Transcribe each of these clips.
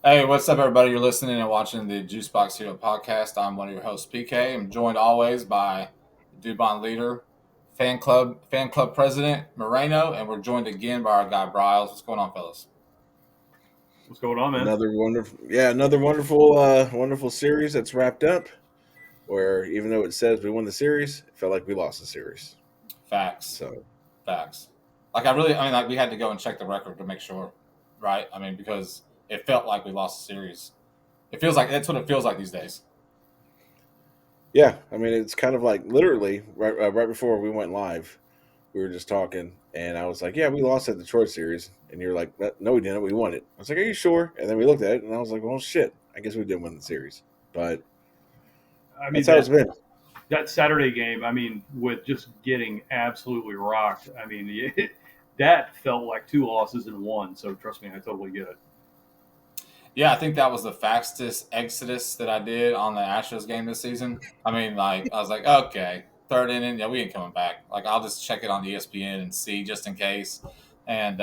Hey, what's up, everybody? You're listening and watching the Juicebox Hero podcast. I'm one of your hosts, PK. I'm joined always by Dubon leader, fan club president Moreno, and we're joined again by our guy Briles. What's going on, fellas? What's going on, man? Another wonderful series that's wrapped up. Where even though it says we won the series, it felt like we lost the series. Facts, So facts. Like we had to go and check the record to make sure, right? I mean, because it felt like we lost the series. It feels like that's what it feels like these days. yeah, I mean it's kind of like literally right before we went live, we were just talking, and I was like, "Yeah, we lost that Detroit series," and you're like, "No, we didn't. We won it." I was like, "Are you sure?" And then we looked at it, and I was like, "Well, shit. I guess we did win the series." But I that's mean how it's that been. that Saturday game. I mean, with just getting absolutely rocked. I mean, that felt like two losses in one. So trust me, I totally get it. Yeah, I think that was the fastest exodus that I did on the Astros game this season. I mean, like I was like, okay, third inning, yeah, we ain't coming back. Like I'll just check it on ESPN and see just in case. And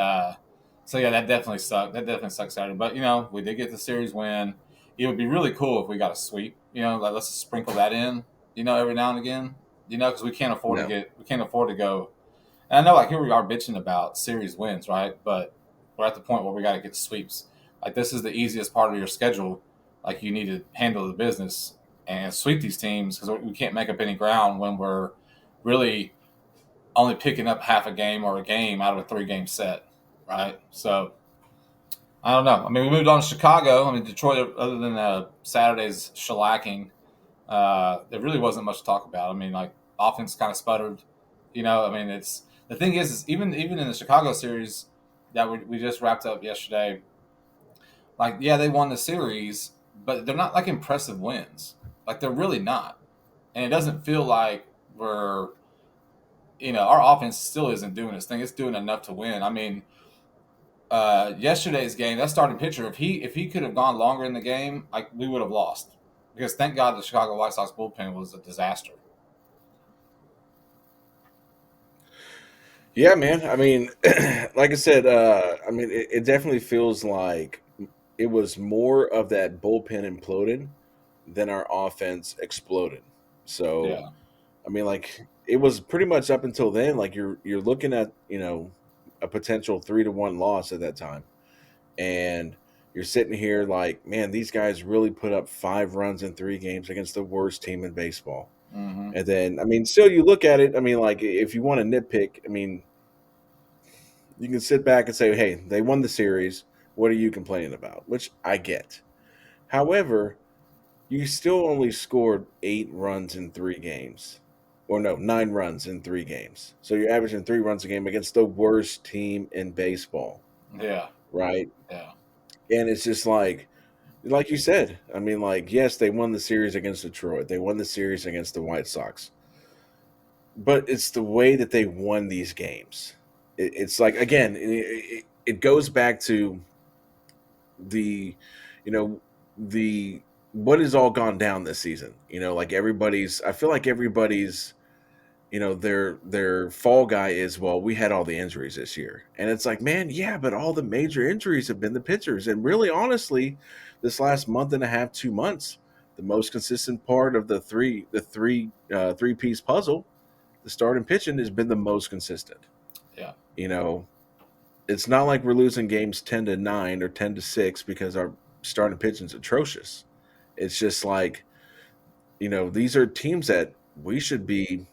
so yeah, that definitely sucked. That definitely sucked Saturday. But we did get the series win. It would be really cool if we got a sweep. Like let's just sprinkle that in. Every now and again. Because No, we can't afford to go. And I know, like, here we are bitching about series wins, right? But we're at the point where we got to get sweeps. Like, this is the easiest part of your schedule. Like, you need to handle the business and sweep these teams because we can't make up any ground when we're really only picking up half a game or a game out of a three-game set, right? So I don't know. I mean, we moved on to Chicago. I mean, Detroit, other than Saturday's shellacking, there really wasn't much to talk about. I mean, like offense kind of sputtered. I mean, it's the thing is even in the Chicago series that we just wrapped up yesterday. Like, yeah, they won the series, but they're not like impressive wins. Like, they're really not, and it doesn't feel like we're our offense still isn't doing its thing. It's doing enough to win. I mean, yesterday's game, that starting pitcher, if he could have gone longer in the game, like we would have lost. Because thank God the Chicago White Sox bullpen was a disaster. yeah, man. I mean, like I said, I mean, it definitely feels like it was more of that bullpen imploded than our offense exploded. So, Yeah. I mean, like it was pretty much up until then. Like you're looking at a potential 3-1 loss at that time, and you're sitting here like, man, these guys really put up 5 runs in 3 games against the worst team in baseball. Hmm. And then, I mean, still you look at it. I mean, like if you want to nitpick, I mean, you can sit back and say, hey, they won the series. What are you complaining about? Which I get. However, you still only scored 8 runs in 3 games. Or no, 9 runs in 3 games. So you're averaging 3 runs a game against the worst team in baseball, Yeah. right? Yeah. And it's just like you said, I mean, like, yes, they won the series against Detroit. They won the series against the White Sox. But it's the way that they won these games. It's like, again, it goes back to the you know the what has all gone down this season. Like I feel like everybody's their fall guy is, well, we had all the injuries this year, and it's like, man, yeah, but all the major injuries have been the pitchers. And really, honestly, this last month and a half, 2 months, the most consistent part of the three-piece puzzle, the starting pitching, has been the most consistent. Yeah. you know it's not like we're losing games 10-9 or 10-6 because our starting pitching is atrocious. It's just like, these are teams that we should be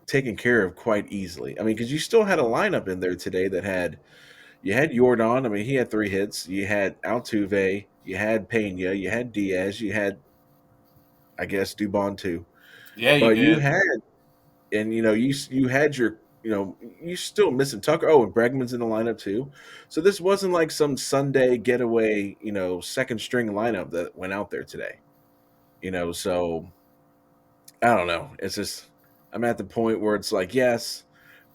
taken care of quite easily. I mean, because you still had a lineup in there today that you had Jordan. I mean, he had 3 hits. You had Altuve. You had Pena. You had Diaz. You had, I guess, Dubon too. Yeah, you But you did. had, and you had your, you still missing Tucker. Oh, and Bregman's in the lineup too. So this wasn't like some Sunday getaway, second string lineup that went out there today. So I don't know. It's just I'm at the point where it's like, yes,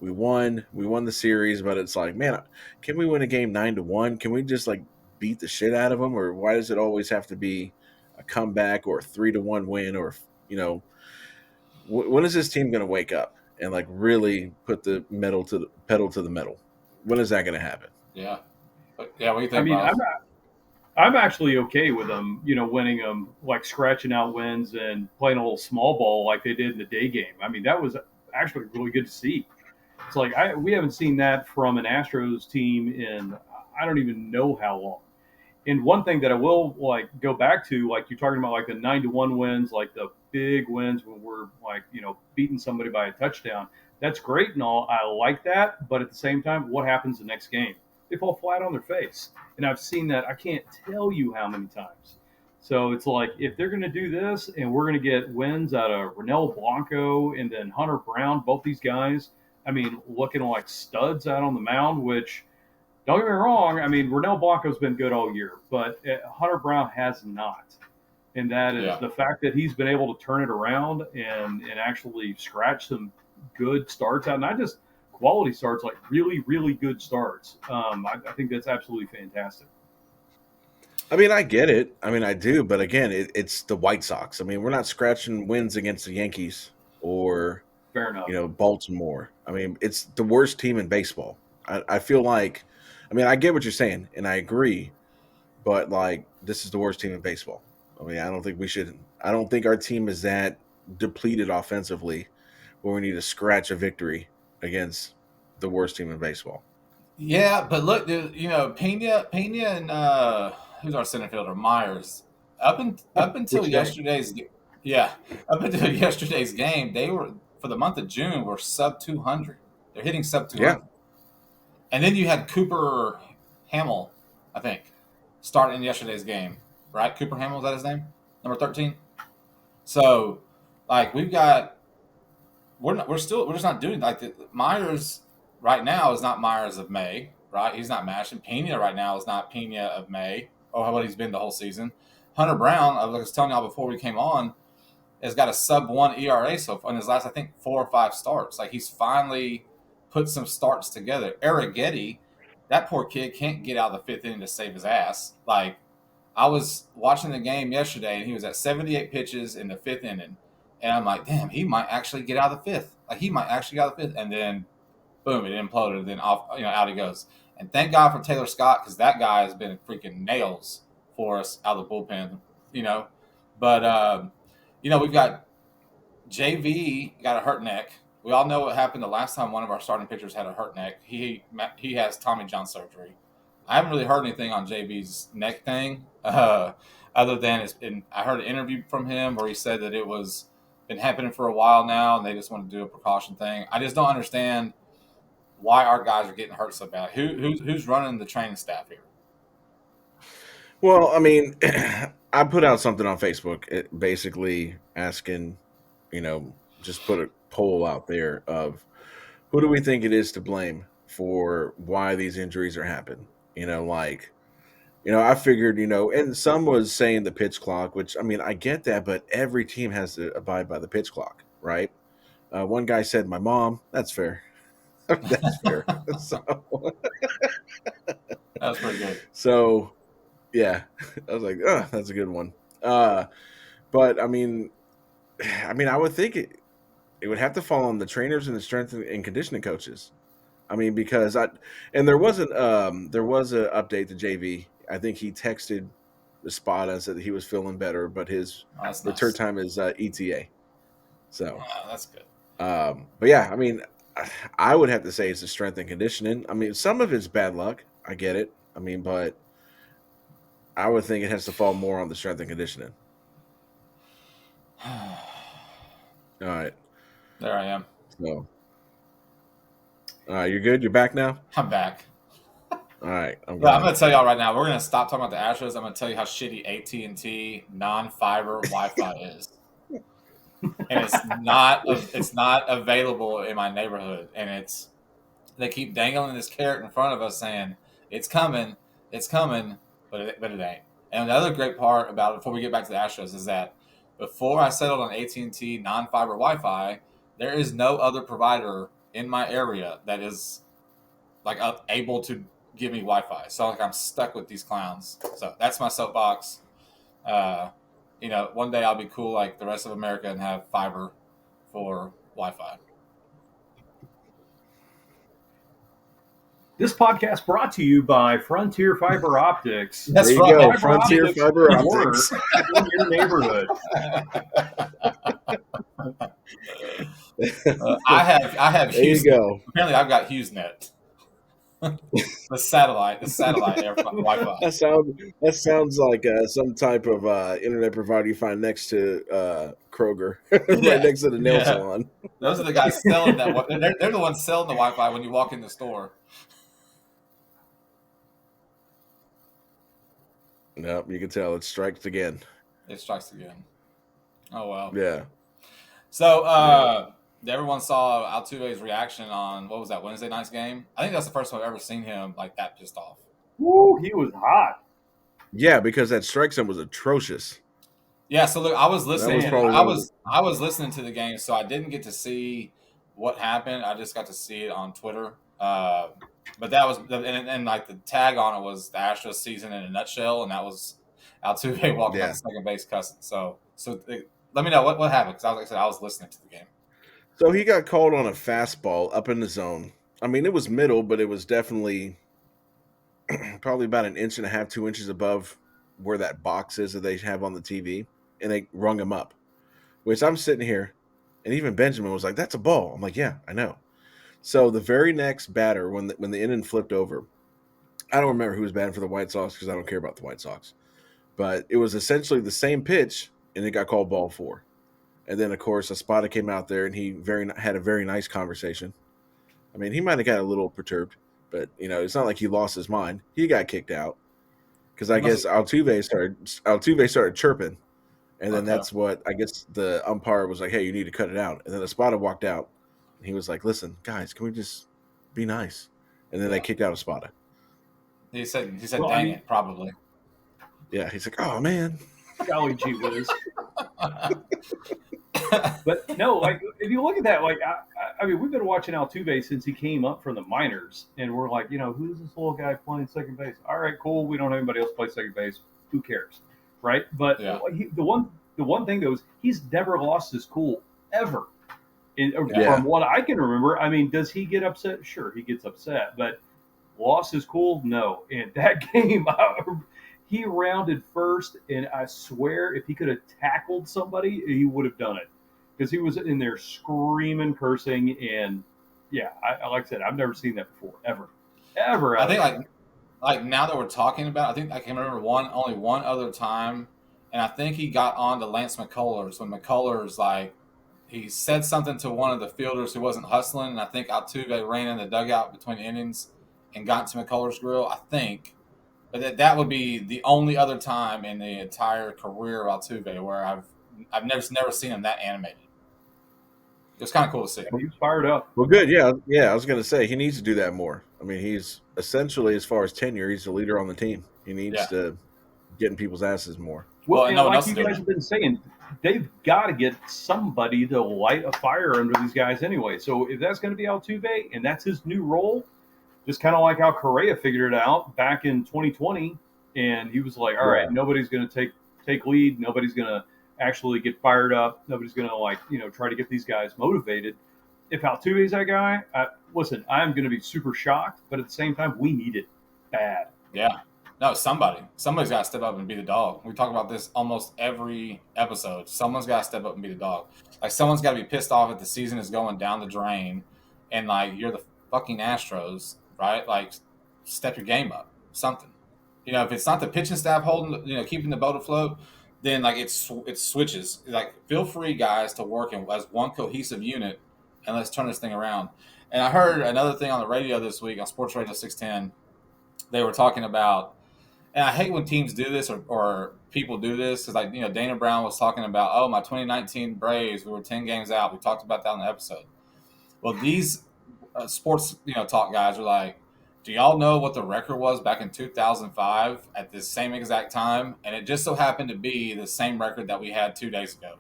we won the series, but it's like, man, can we win a game 9-1? Can we just like beat the shit out of them, or why does it always have to be a comeback or a 3-1 win, or when is this team going to wake up and like really put the pedal to the metal? When is that going to happen? Yeah. But yeah, what do you I think, mean, Miles? I'm actually okay with them, winning them, like scratching out wins and playing a little small ball like they did in the day game. I mean, that was actually really good to see. It's like we haven't seen that from an Astros team in I don't even know how long. And one thing that I will like go back to, like you're talking about, like the 9-1 wins, like the big wins when we're like beating somebody by a touchdown. That's great and all. I like that, but at the same time, what happens the next game? They fall flat on their face, and I've seen that. I can't tell you how many times. So it's like if they're going to do this, and we're going to get wins out of Ronel Blanco and then Hunter Brown, both these guys. I mean, looking like studs out on the mound, which don't get me wrong. I mean, Ronel Blanco's been good all year, but Hunter Brown has not. And that is Yeah. the fact that he's been able to turn it around and actually scratch some good starts out, not just quality starts, like really, really good starts. I think that's absolutely fantastic. I mean, I get it. I mean, I do. But again, it's the White Sox. I mean, we're not scratching wins against the Yankees or, Fair enough. Baltimore. I mean, it's the worst team in baseball. I feel like, I mean, I get what you're saying, and I agree. But like, this is the worst team in baseball. I mean, I don't think we should. I don't think our team is that depleted offensively where we need to scratch a victory against the worst team in baseball. Yeah, but look, dude, Pena, and who's our center fielder, Myers. Up until Which day? yeah, up until yesterday's game, they were for the month of June were sub 200. They're hitting sub Yeah, 200, and then you had Cooper Hamill, I think, starting in yesterday's game, right? Cooper Hamill, is that his name? Number 13. So, like, we're just not doing like Myers right now is not Myers of May, right? He's not mashing. Pena right now is not Pena of May or what he's been the whole season. Hunter Brown, I was telling y'all before we came on, has got a sub 1 ERA so far in his last, I think, 4 or 5 starts. Like, he's finally put some starts together. Arrighetti, that poor kid can't get out of the fifth inning to save his ass. Like, I was watching the game yesterday, and he was at 78 pitches in the fifth inning, and I'm like, damn, he might actually get out of the fifth. Like, he might actually get out of the fifth, and then boom, it imploded. And then off, out he goes. And thank God for Taylor Scott, because that guy has been freaking nails for us out of the bullpen. You know, but we've got JV got a hurt neck. We all know what happened the last time one of our starting pitchers had a hurt neck. He has Tommy John surgery. I haven't really heard anything on JV's neck thing, other than I heard an interview from him where he said that it was been happening for a while now, and they just want to do a precaution thing. I just don't understand why our guys are getting hurt so bad. Who's running the training staff here? well, I mean, I put out something on Facebook, basically asking, just put a poll out there of who do we think it is to blame for why these injuries are happening. Like, I figured, and some was saying the pitch clock, which I mean, I get that, but every team has to abide by the pitch clock, right? One guy said, "My mom." That's fair. That's fair. So, That was pretty good. so yeah, I was like, oh, that's a good one. Uh, but I would think it would have to fall on the trainers and the strength and conditioning coaches. I mean, because there was an update to JV. I think he texted the spot and said that he was feeling better, but his Oh, that's return nice. time is ETA. So, Oh, that's good. but yeah, I mean, I would have to say it's the strength and conditioning. I mean, some of it's bad luck. I get it. I mean, but I would think it has to fall more on the strength and conditioning. All right. There I am. So, all right, you're good. You're back now. I'm back. All right, I'm Yeah, I'm glad. gonna tell y'all right now. We're gonna stop talking about the Astros. I'm gonna tell you how shitty AT&T non-fiber Wi-Fi is, and it's not available in my neighborhood. And they keep dangling this carrot in front of us, saying it's coming, but it ain't. And the other great part about it, before we get back to the Astros, is that before I settled on AT&T non-fiber Wi-Fi, there is no other provider in my area that is like able to give me Wi-Fi. So like I'm stuck with these clowns. So that's my soapbox. Uh, one day I'll be cool like the rest of America and have fiber for Wi-Fi. This podcast brought to you by Frontier Fiber Optics. That's There you right. go, Fiber Frontier optics Fiber work Optics. in your neighborhood. I have There you HughesNet. go. Apparently, I've got HughesNet. the satellite air Wi-Fi. That sounds like some type of internet provider you find next to Kroger, right next to the nail salon. Those are the guys selling that. They're the ones selling the Wi-Fi when you walk in the store. Nope, you can tell it strikes again. It strikes again. Oh wow. Yeah. So everyone saw Altuve's reaction on what was that Wednesday night's game? I think that's the first time I've ever seen him like that pissed off. Woo, he was hot. Yeah, because that strike zone was atrocious. Yeah, so look, I was listening. was probably I was listening to the game, so I didn't get to see what happened. I just got to see it on Twitter. But that was and like the tag on it was the Astros season in a nutshell, and that was Altuve walking on the second base cussing. So let me know what happened, because like I said, I was listening to the game. So he got called on a fastball up in the zone. I mean, it was middle, but it was definitely probably about 1.5 inches, 2 inches above where that box is that they have on the TV, and they rung him up. Which I'm sitting here, and even Benjamin was like, "That's a ball." I'm like, "Yeah, I know." So the very next batter, when the inning flipped over, I don't remember who was batting for the White Sox because I don't care about the White Sox, but it was essentially the same pitch, and it got called ball 4. And then, of course, Espada came out there, and he had a very nice conversation. I mean, he might have got a little perturbed, but it's not like he lost his mind. He got kicked out because I guess Altuve started chirping, and then that's what I guess the umpire was like, "Hey, you need to cut it out." And then Espada walked out, and he was like, "Listen, guys, can we just be nice?" And then they kicked out Espada. He said, "Dang it," probably. Yeah, he's like, "Oh man, golly gee whiz." But no, like if you look at that, like I mean, we've been watching Altuve since he came up from the minors, and we're like, who's this little guy playing second base? All right, cool. We don't have anybody else play second base. Who cares, right? But the one thing though is he's never lost his cool ever. From what I can remember, I mean, does he get upset? Sure, he gets upset, but lost his cool? No. And that game, he rounded first, and I swear if he could have tackled somebody, he would have done it, because he was in there screaming, cursing, and like I said, I've never seen that before, ever. I think like now that we're talking about, I think I can remember only one other time, and I think he got on to Lance McCullers when McCullers he said something to one of the fielders who wasn't hustling, and I think Altuve ran in the dugout between innings and got into McCullers' grill, I think. But that would be the only other time in the entire career of Altuve where I've never seen him that animated. It was kind of cool to see. He was fired up. Well, good. Yeah. I was going to say he needs to do that more. I mean, he's essentially, as far as tenure, he's the leader on the team. He needs to get in people's asses more. Well, and like you guys have been saying, they've got to get somebody to light a fire under these guys anyway. So if that's going to be Altuve and that's his new role, just kind of like how Correa figured it out back in 2020, and he was like, all right, nobody's going to take lead. Nobody's going to actually get fired up. Nobody's going to try to get these guys motivated. If Altuve's that guy, listen, I'm going to be super shocked, but at the same time, we need it bad. Yeah. No, somebody's got to step up and be the dog. We talk about this almost every episode. Someone's got to step up and be the dog. Like, someone's got to be pissed off if the season is going down the drain, and like you're the fucking Astros, right? Like, step your game up, something. If it's not the pitching staff holding, keeping the boat afloat, then like it switches. Like, feel free, guys, to work as one cohesive unit, and let's turn this thing around. And I heard another thing on the radio this week on Sports Radio 610. They were talking about. And I hate when teams do this or people do this, because Dana Brown was talking about, my 2019 Braves, we were 10 games out. We talked about that in the episode. Well, these sports talk guys are like, do y'all know what the record was back in 2005 at this same exact time? And it just so happened to be the same record that we had 2 days ago.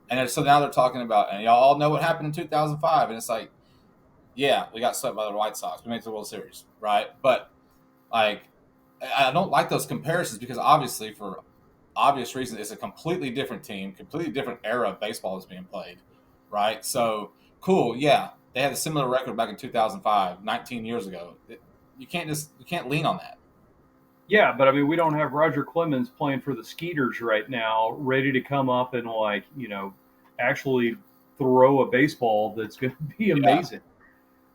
And so now they're talking about, and y'all all know what happened in 2005. And it's like, yeah, we got swept by the White Sox. We made it to the World Series, right? But like, I don't like those comparisons, because obviously, for obvious reasons, it's a completely different team, completely different era of baseball that's being played, right? So, cool, yeah, they had a similar record back in 2005, 19 years ago. you can't lean on that. Yeah, but I mean, we don't have Roger Clemens playing for the Skeeters right now, ready to come up and actually throw a baseball that's going to be Yeah, amazing.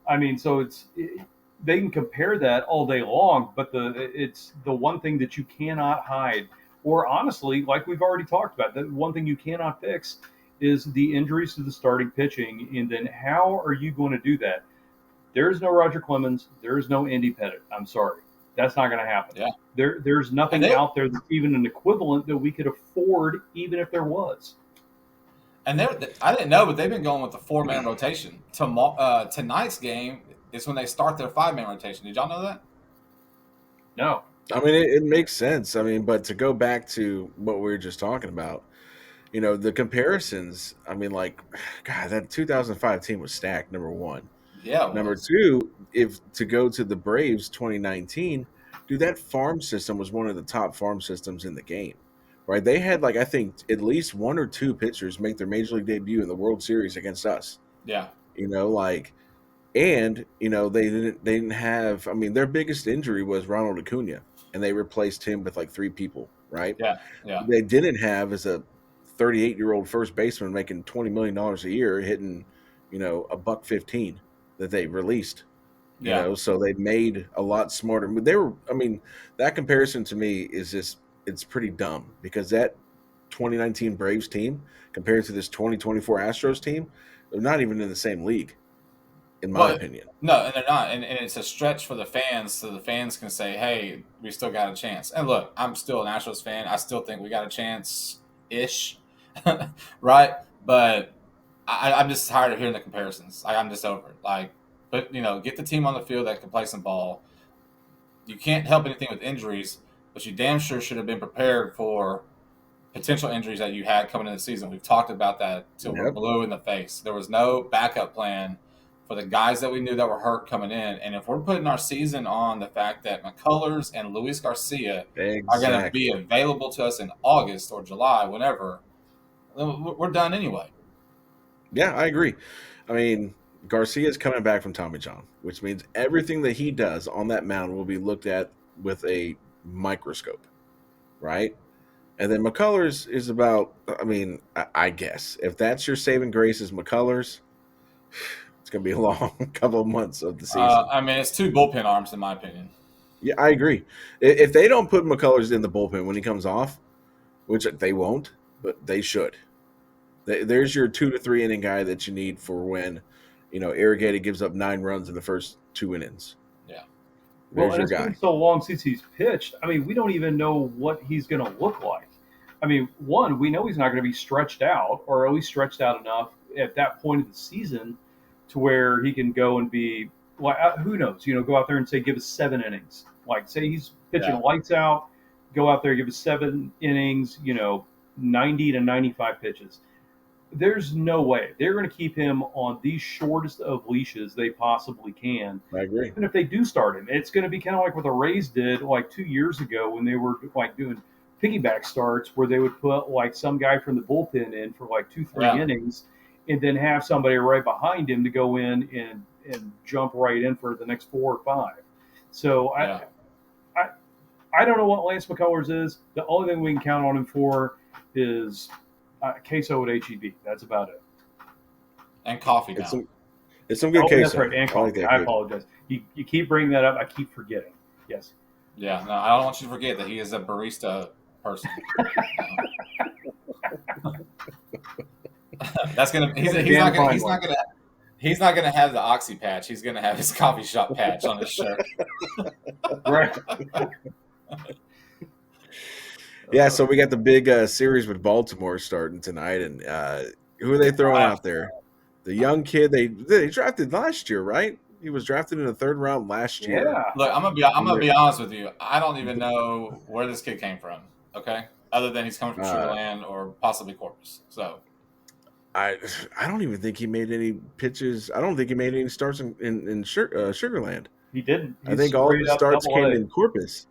I mean, so they can compare that all day long, but it's the one thing that you cannot hide, or honestly, like we've already talked about, the one thing you cannot fix is the injuries to the starting pitching, and then how are you going to do that? There's no Roger Clemens. There's no Andy Pettit. I'm sorry. That's not going to happen. yeah. There's And nothing they out there that's even an equivalent that we could afford, even if there was. and they I didn't know, but they've been going with the 4-man rotation. Tonight's game is when they start their 5-man rotation. Did y'all know that? No. I mean, it makes sense. I mean, but to go back to what we were just talking about, the comparisons. I mean, like, God, that 2005 team was stacked. Number one. Yeah, it Number was. two, if to go to the Braves 2019, dude, that farm system was one of the top farm systems in the game. Right? They had like I think at least one or two pitchers make their major league debut in the World Series against us. Yeah, Like and they didn't have I mean their biggest injury was Ronald Acuna and they replaced him with like three people, right? yeah, yeah, They didn't have as a 38-year-old first baseman making $20 million a year hitting, a buck 15 that they released. yeah. So they made a lot smarter. But they were, I mean, that comparison to me is just it's pretty dumb because that 2019 Braves team compared to this 2024 Astros team, they're not even in the same league, in my Well, opinion. no, and they're not, and it's a stretch for the fans, so the fans can say, "Hey, we still got a chance." And look, I'm still an Astros fan. I still think we got a chance, ish, right? But I'm just tired of hearing the comparisons. I'm just over it. But get the team on the field that can play some ball. You can't help anything with injuries, but you damn sure should have been prepared for potential injuries that you had coming in the season. We've talked about that till we're Yep. blue in the face. There was no backup plan for the guys that we knew that were hurt coming in. And if we're putting our season on the fact that McCullers and Luis Garcia are going to be Exactly. available to us in August or July, whenever, we're done anyway. Yeah, I agree. I mean, Garcia is coming back from Tommy John, which means everything that he does on that mound will be looked at with a microscope, right? And then McCullers is about, I mean, I guess if that's your saving grace is McCullers, it's going to be a long couple of months of the season. I mean, it's two bullpen arms, in my opinion. Yeah, I agree. If they don't put McCullers in the bullpen when he comes off, which they won't, but they should. There's your 2 to 3 inning guy that you need for when, Irrigated gives up 9 runs in the first 2 innings. Yeah. Well, There's and your it's been guy. so long since he's pitched. I mean, we don't even know what he's going to look like. I mean, one, we know he's not going to be stretched out, or at least stretched out enough at that point of the season to where he can go and be, well, who knows? Go out there and say, give us 7 innings. Like, say he's pitching Yeah. lights out, go out there, give us 7 innings, 90 to 95 pitches. There's no way they're going to keep him on the shortest of leashes they possibly can. I agree. Even if they do start him, it's going to be kind of like what the Rays did like 2 years ago when they were like doing piggyback starts where they would put like some guy from the bullpen in for like 2-3 Yeah. innings and then have somebody right behind him to go in and jump right in for the next 4 or 5. So Yeah. I don't know what Lance McCullers is. The only thing we can count on him for is queso at HEB. That's about it. And coffee It's now. some good Oh, queso. that's right. And I like coffee. that I good. apologize. You keep bringing that up. I keep forgetting. Yes. Yeah. No, I don't want you to forget that he is a barista person. That's gonna. He's not gonna have the Oxy patch. He's gonna have his coffee shop patch on his shirt. Right. Yeah, so we got the big series with Baltimore starting tonight, and who are they throwing out there? The young kid they drafted last year, right? He was drafted in the 3rd round last year. Yeah. Look, I'm gonna be honest with you. I don't even know where this kid came from. Okay, other than he's coming from Sugar Land or possibly Corpus. So I don't even think he made any pitches. I don't think he made any starts in Sugarland. He didn't. I think all of his starts came AA. in Corpus.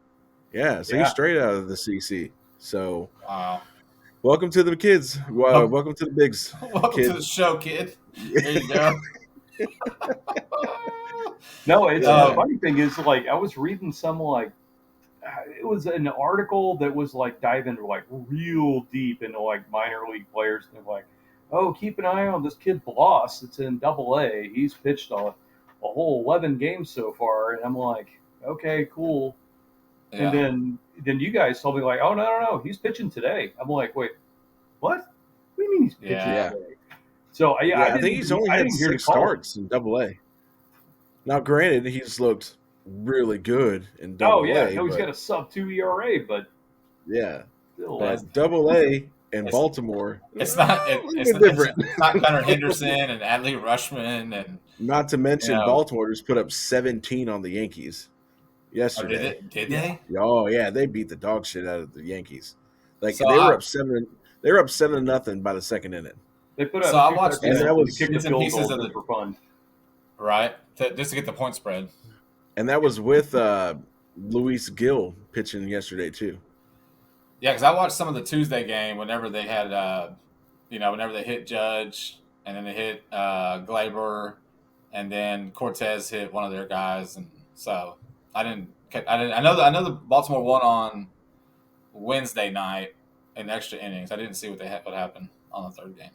Yeah, so Yeah. he's straight out of the CC. So wow. welcome to the kids. Welcome to the bigs. Welcome kid. to the show, kid. There you go. No, it's the Um, funny thing is like I was reading some like it was an article that was like diving like real deep into like minor league players and they're like, oh, keep an eye on this kid Bloss. It's in Double A. He's pitched a whole 11 games so far, and I'm like, okay, cool. And yeah, then you guys told me like, oh no, he's pitching today. I'm like, wait, what? What do you mean he's pitching yeah. Yeah. today? So yeah, Yeah, I think he's only I had didn't hear the 6 call. starts in Double A. Now, granted, he's looked really good in Oh Double yeah, A, no, he's but got a sub 2 ERA, but yeah, still, It's but Double A in it's Baltimore, it's not a little bit different. it's not Gunnar Henderson and Adley Rushman and Not to you mention, know. Baltimore just put up 17 on the Yankees Oh, did yesterday. it? Did yeah, they? Oh yeah, they beat the dog shit out of the Yankees. Like So they were I up 7. They were up 7-0 by the second inning, they put so up I two watched and bits, that touchdowns and was kicked a bits and field pieces goal of just the for fun. right just to get the point spread. with Luis Gill pitching yesterday too. Yeah, because I watched some of the Tuesday game whenever they had, whenever they hit Judge and then they hit Glaber, and then Cortez hit one of their guys, and so I didn't. I know the Baltimore won on Wednesday night in extra innings. I didn't see what happened on the third game.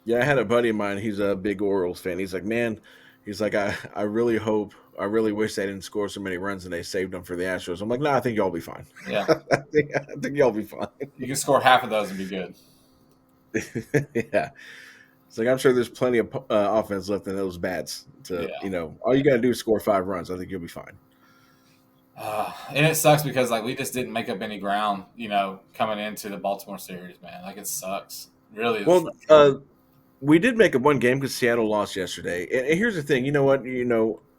Yeah, I had a buddy of mine. He's a big Orioles fan. He's like, man, he's like, I really hope, I really wish they didn't score so many runs and they saved them for the Astros. I'm like, no, I think y'all be fine. Yeah, I think y'all be fine. you can score half of those and be good. Yeah, it's like I'm sure there's plenty of offense left in those bats. To Yeah. all you got to do is score 5 runs. I think you'll be fine. And it sucks because like we just didn't make up any ground, coming into the Baltimore series, man. Like it sucks. Really, it's Well, frustrating. we did make up one game because Seattle lost yesterday. And here's the thing. You know what?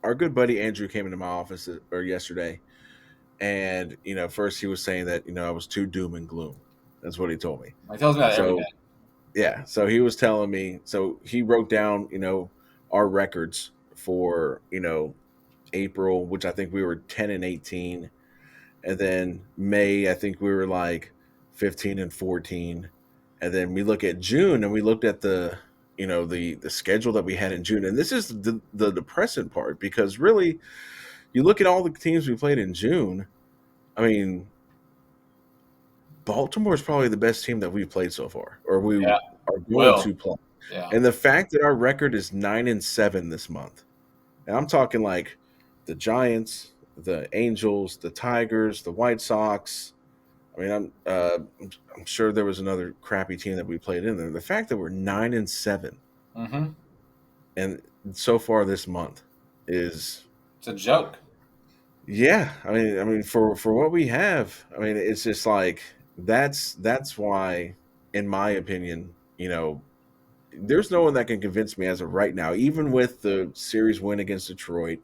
Our good buddy Andrew came into my office yesterday, and first he was saying that I was too doom and gloom. That's what he told me. He tells me that every So day. yeah, so he was telling me. So he wrote down our records for April, which I think we were 10-18, and then May I think we were like 15-14, and then we look at June and we looked at the schedule that we had in June, and this is the depressing part because really you look at all the teams we played in June. I mean, Baltimore is probably the best team that we've played so far, or we Yeah, are going will. to play. Yeah, And the fact that our record is 9-7 this month, and I'm talking like the Giants, the Angels, the Tigers, the White Sox. I mean, I'm sure there was another crappy team that we played in there. The fact that we're 9-7 mm-hmm. and so far this month is, It's a joke. yeah. I mean for what we have, I mean it's just like that's why, in my opinion, there's no one that can convince me as of right now, even with the series win against Detroit,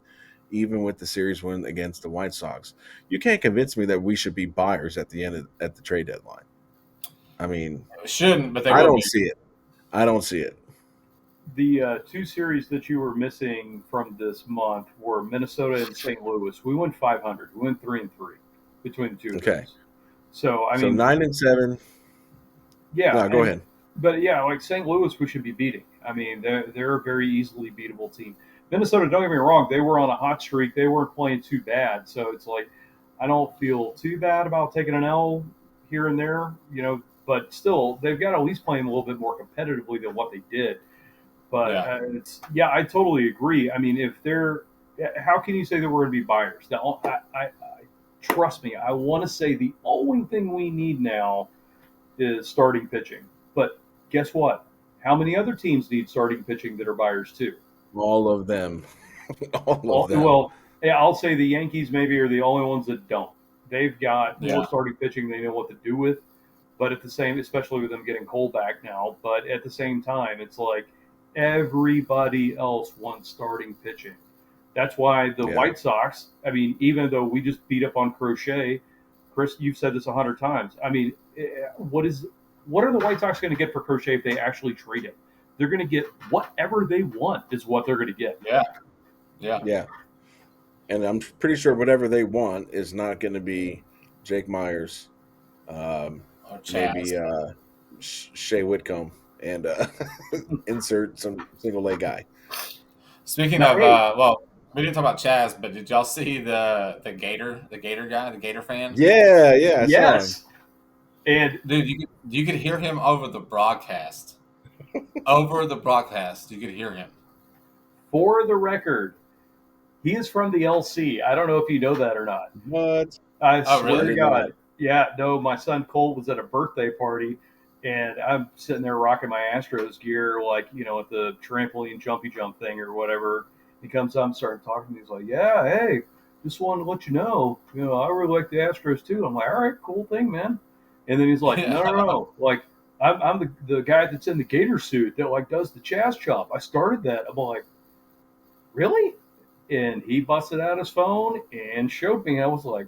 even with the series win against the White Sox. You can't convince me that we should be buyers at the trade deadline. I mean, It shouldn't, but they I would don't be. see it. I don't see it. The two series that you were missing from this month were Minnesota and St. Louis. We went 500. We went 3-3 between the two of Okay. those. So I So mean, 9-7. yeah, No, go ahead. but yeah, like St. Louis, we should be beating. I mean, they're a very easily beatable team. Minnesota, don't get me wrong, they were on a hot streak. They weren't playing too bad, so it's like I don't feel too bad about taking an L here and there, But still, they've got to at least playing a little bit more competitively than what they did. But Yeah, I totally agree. I mean, if they're, how can you say that we're going to be buyers? Now, I trust me. I want to say the only thing we need now is starting pitching. But guess what? How many other teams need starting pitching that are buyers too? All of them. All of them. Well, yeah, I'll say the Yankees maybe are the only ones that don't. They've got more yeah, starting pitching they know what to do with. But at the same, especially with them getting Cole back now, but at the same time, it's like everybody else wants starting pitching. That's why the Yeah. White Sox, I mean, even though we just beat up on Crochet, Chris, you've said this 100 times. I mean, what are the White Sox going to get for Crochet if they actually trade him? They're going to get whatever they want is what they're going to get. yeah, yeah. Yeah. And I'm pretty sure whatever they want is not going to be Jake Myers, Or maybe Chaz. Shea Whitcomb, and insert some single leg guy. Speaking Now, of, hey, We didn't talk about Chaz, but did y'all see the Gator guy, the Gator fan? Yeah, yeah, I saw him. Yes, and Dude, you could hear him over the broadcast. Over the broadcast, you could hear him. for the record, he is from the LC. I don't know if you know that or not. What? I Oh, swear I to really? did God. not. Yeah, no, my son Colt was at a birthday party, and I'm sitting there rocking my Astros gear, like, at the trampoline jumpy jump thing or whatever. He comes up and started talking to me. He's like, "Yeah, hey, just wanted to let you know, I really like the Astros too." I'm like, "All right, cool thing, man." And then he's like, "No, no, Yeah. no. Like, I'm the guy that's in the gator suit that, like, does the Chaz chop. I started that." I'm like, "Really?" And he busted out his phone and showed me. I was like,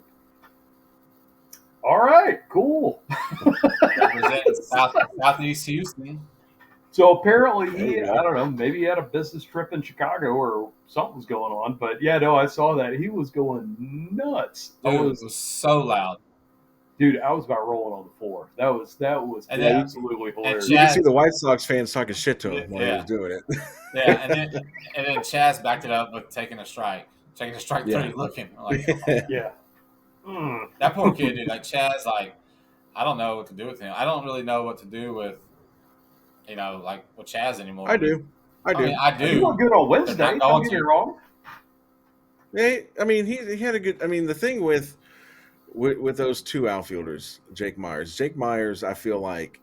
all right, cool. Representing Southeast Houston. So apparently There you I go. don't know, maybe he had a business trip in Chicago or something's going on. But yeah, no, I saw that. He was going nuts. Dude, it was so loud. I was about rolling on the floor. That was And Yeah, then absolutely and hilarious. you can see Chaz, the White Sox fans talking shit to him while he was yeah, doing it. yeah, and then Chaz backed it up with taking a strike Yeah. three, looking like, come on, man. Yeah. Mm. That poor kid, dude. Like Chaz, like I don't know what to do with him. I don't really know what to do with like with Chaz anymore. I do. I I mean, do. I I He do. looked do. good on They're not Wednesday. Don't going get me to. wrong. Yeah, I mean, he had a good. I mean, the thing with those two outfielders, Jake Myers, I feel like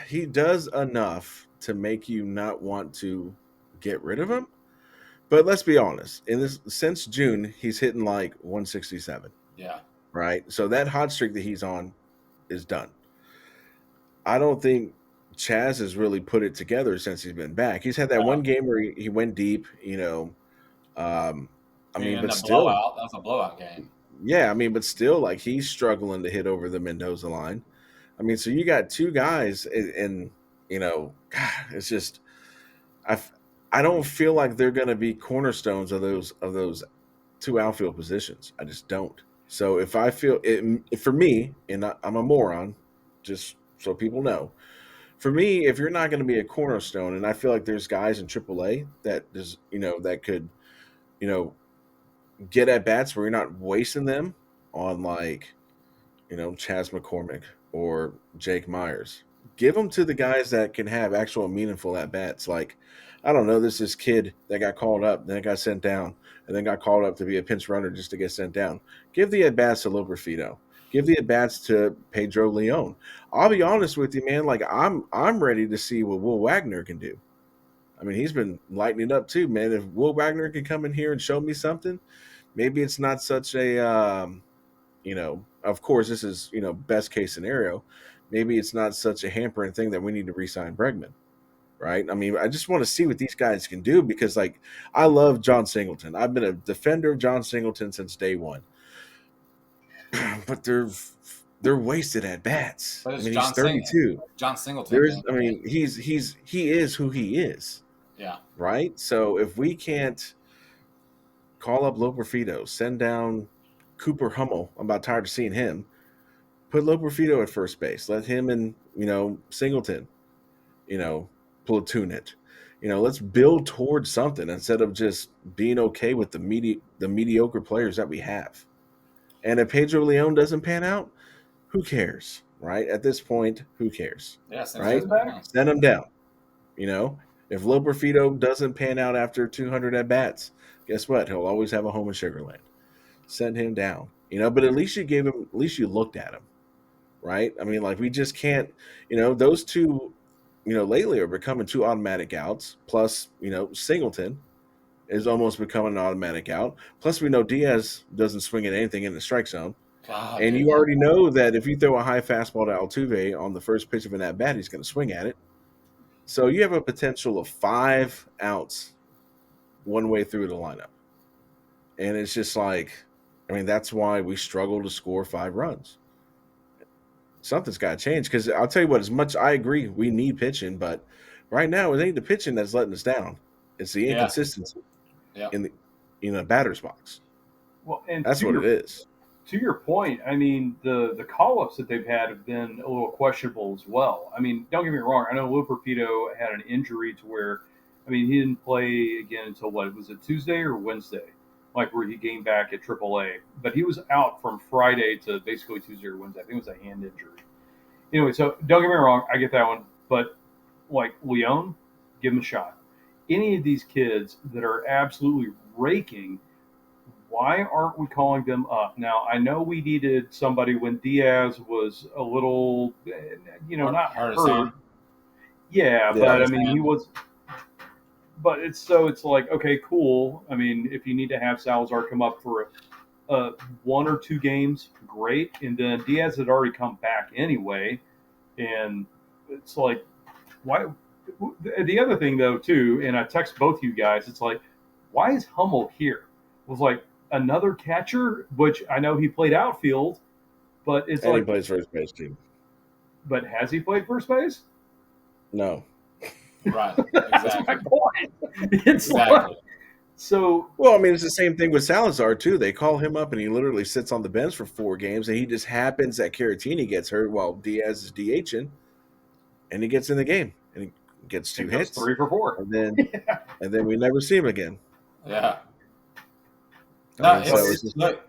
he does enough to make you not want to get rid of him. But let's be honest, in this since June, he's hitting like 167, Yeah, right? So that hot streak that he's on is done. I don't think Chaz has really put it together since he's been back. He's had that one no. game where he went deep, Um, I mean, And but the still, blowout. That was a blowout game. yeah, I mean, but still, like he's struggling to hit over the Mendoza line. I mean, so you got two guys, and God, it's just I f- I don't feel like they're going to be cornerstones of those two outfield positions. I just don't. So if I feel it for me, and I'm a moron, just so people know, for me, if you're not going to be a cornerstone, and I feel like there's guys in AAA that is, that could, you know, get at bats where you're not wasting them on like, Chas McCormick or Jake Myers. Give them to the guys that can have actual meaningful at bats. Like, I don't know, there's this kid that got called up, then got sent down, and then got called up to be a pinch runner just to get sent down. Give the at bats to Loperfido. Give the at bats to Pedro Leon. I'll be honest with you, man. Like, I'm ready to see what Will Wagner can do. I mean, he's been lighting it up too, man. If Will Wagner can come in here and show me something, maybe it's not such a of course this is best case scenario. Maybe it's not such a hampering thing that we need to re-sign Bregman, right? I mean, I just want to see what these guys can do because, like, I love John Singleton. I've been a defender of John Singleton since day one, but they're wasted at bats. But I it's mean, he's 32. John Singleton, There's, man. I mean, he is who he is, Yeah. right? So if we can't call up Loperfido, send down Cooper Hummel, I'm about tired of seeing him. Put Loperfido at first base. Let him and Singleton, you know, platoon it. Let's build towards something instead of just being okay with the mediocre players that we have. And if Pedro Leon doesn't pan out, who cares, right? At this point, who cares, Yeah, send right? Chaz Send back back. down. Send him down. You know, if Loperfido doesn't pan out after 200 at bats, guess what? He'll always have a home in Sugarland. Send him down. But at least you gave him. At least you looked at him, right? I mean, like we just can't. Those two. Lately are becoming two automatic outs. Plus, Singleton is almost becoming an automatic out. Plus, we know Diaz doesn't swing at anything in the strike zone. God, And dude. you already know that if you throw a high fastball to Altuve on the first pitch of an at bat, he's going to swing at it. So you have a potential of 5 outs one way through the lineup. And it's just like, I mean, that's why we struggle to score 5 runs. Something's got to change because I'll tell you what, as much I agree, we need pitching, but right now it ain't the pitching that's letting us down. It's the Yeah. inconsistency Yeah. in the batter's box. Well, and That's what it is. to your point, I mean, the call ups that they've had have been a little questionable as well. I mean, don't get me wrong. I know Luperfido had an injury to where, I mean, he didn't play again until what was it, Tuesday or Wednesday? Like where he came back at AAA, but he was out from Friday to basically Tuesday or Wednesday. I think it was a hand injury. Anyway, so don't get me wrong, I get that one, but like Leon, give him a shot. Any of these kids that are absolutely raking, why aren't we calling them up? Now, I know we needed somebody when Diaz was a little, not hurt. Yeah, Yeah. but I mean, he was. But it's like, okay, cool. I mean, if you need to have Salazar come up for one or two games, great. And then Diaz had already come back anyway, and it's like, why? The other thing though, too, and I text both you guys. It's like, why is Hummel here? It was like another catcher, which I know he played outfield, but it's And like he plays first base too. But has he played first base? No. Right. That's Exactly. my point. It's Exactly. like, so Well, I mean, it's the same thing with Salazar too. They call him up, and he literally sits on the bench for 4 games, and he just happens that Caratini gets hurt while Diaz is DHing, and he gets in the game, and he gets 2 it goes hits, 3 for 4. and then we never see him again. Yeah. I mean, so it's just, look.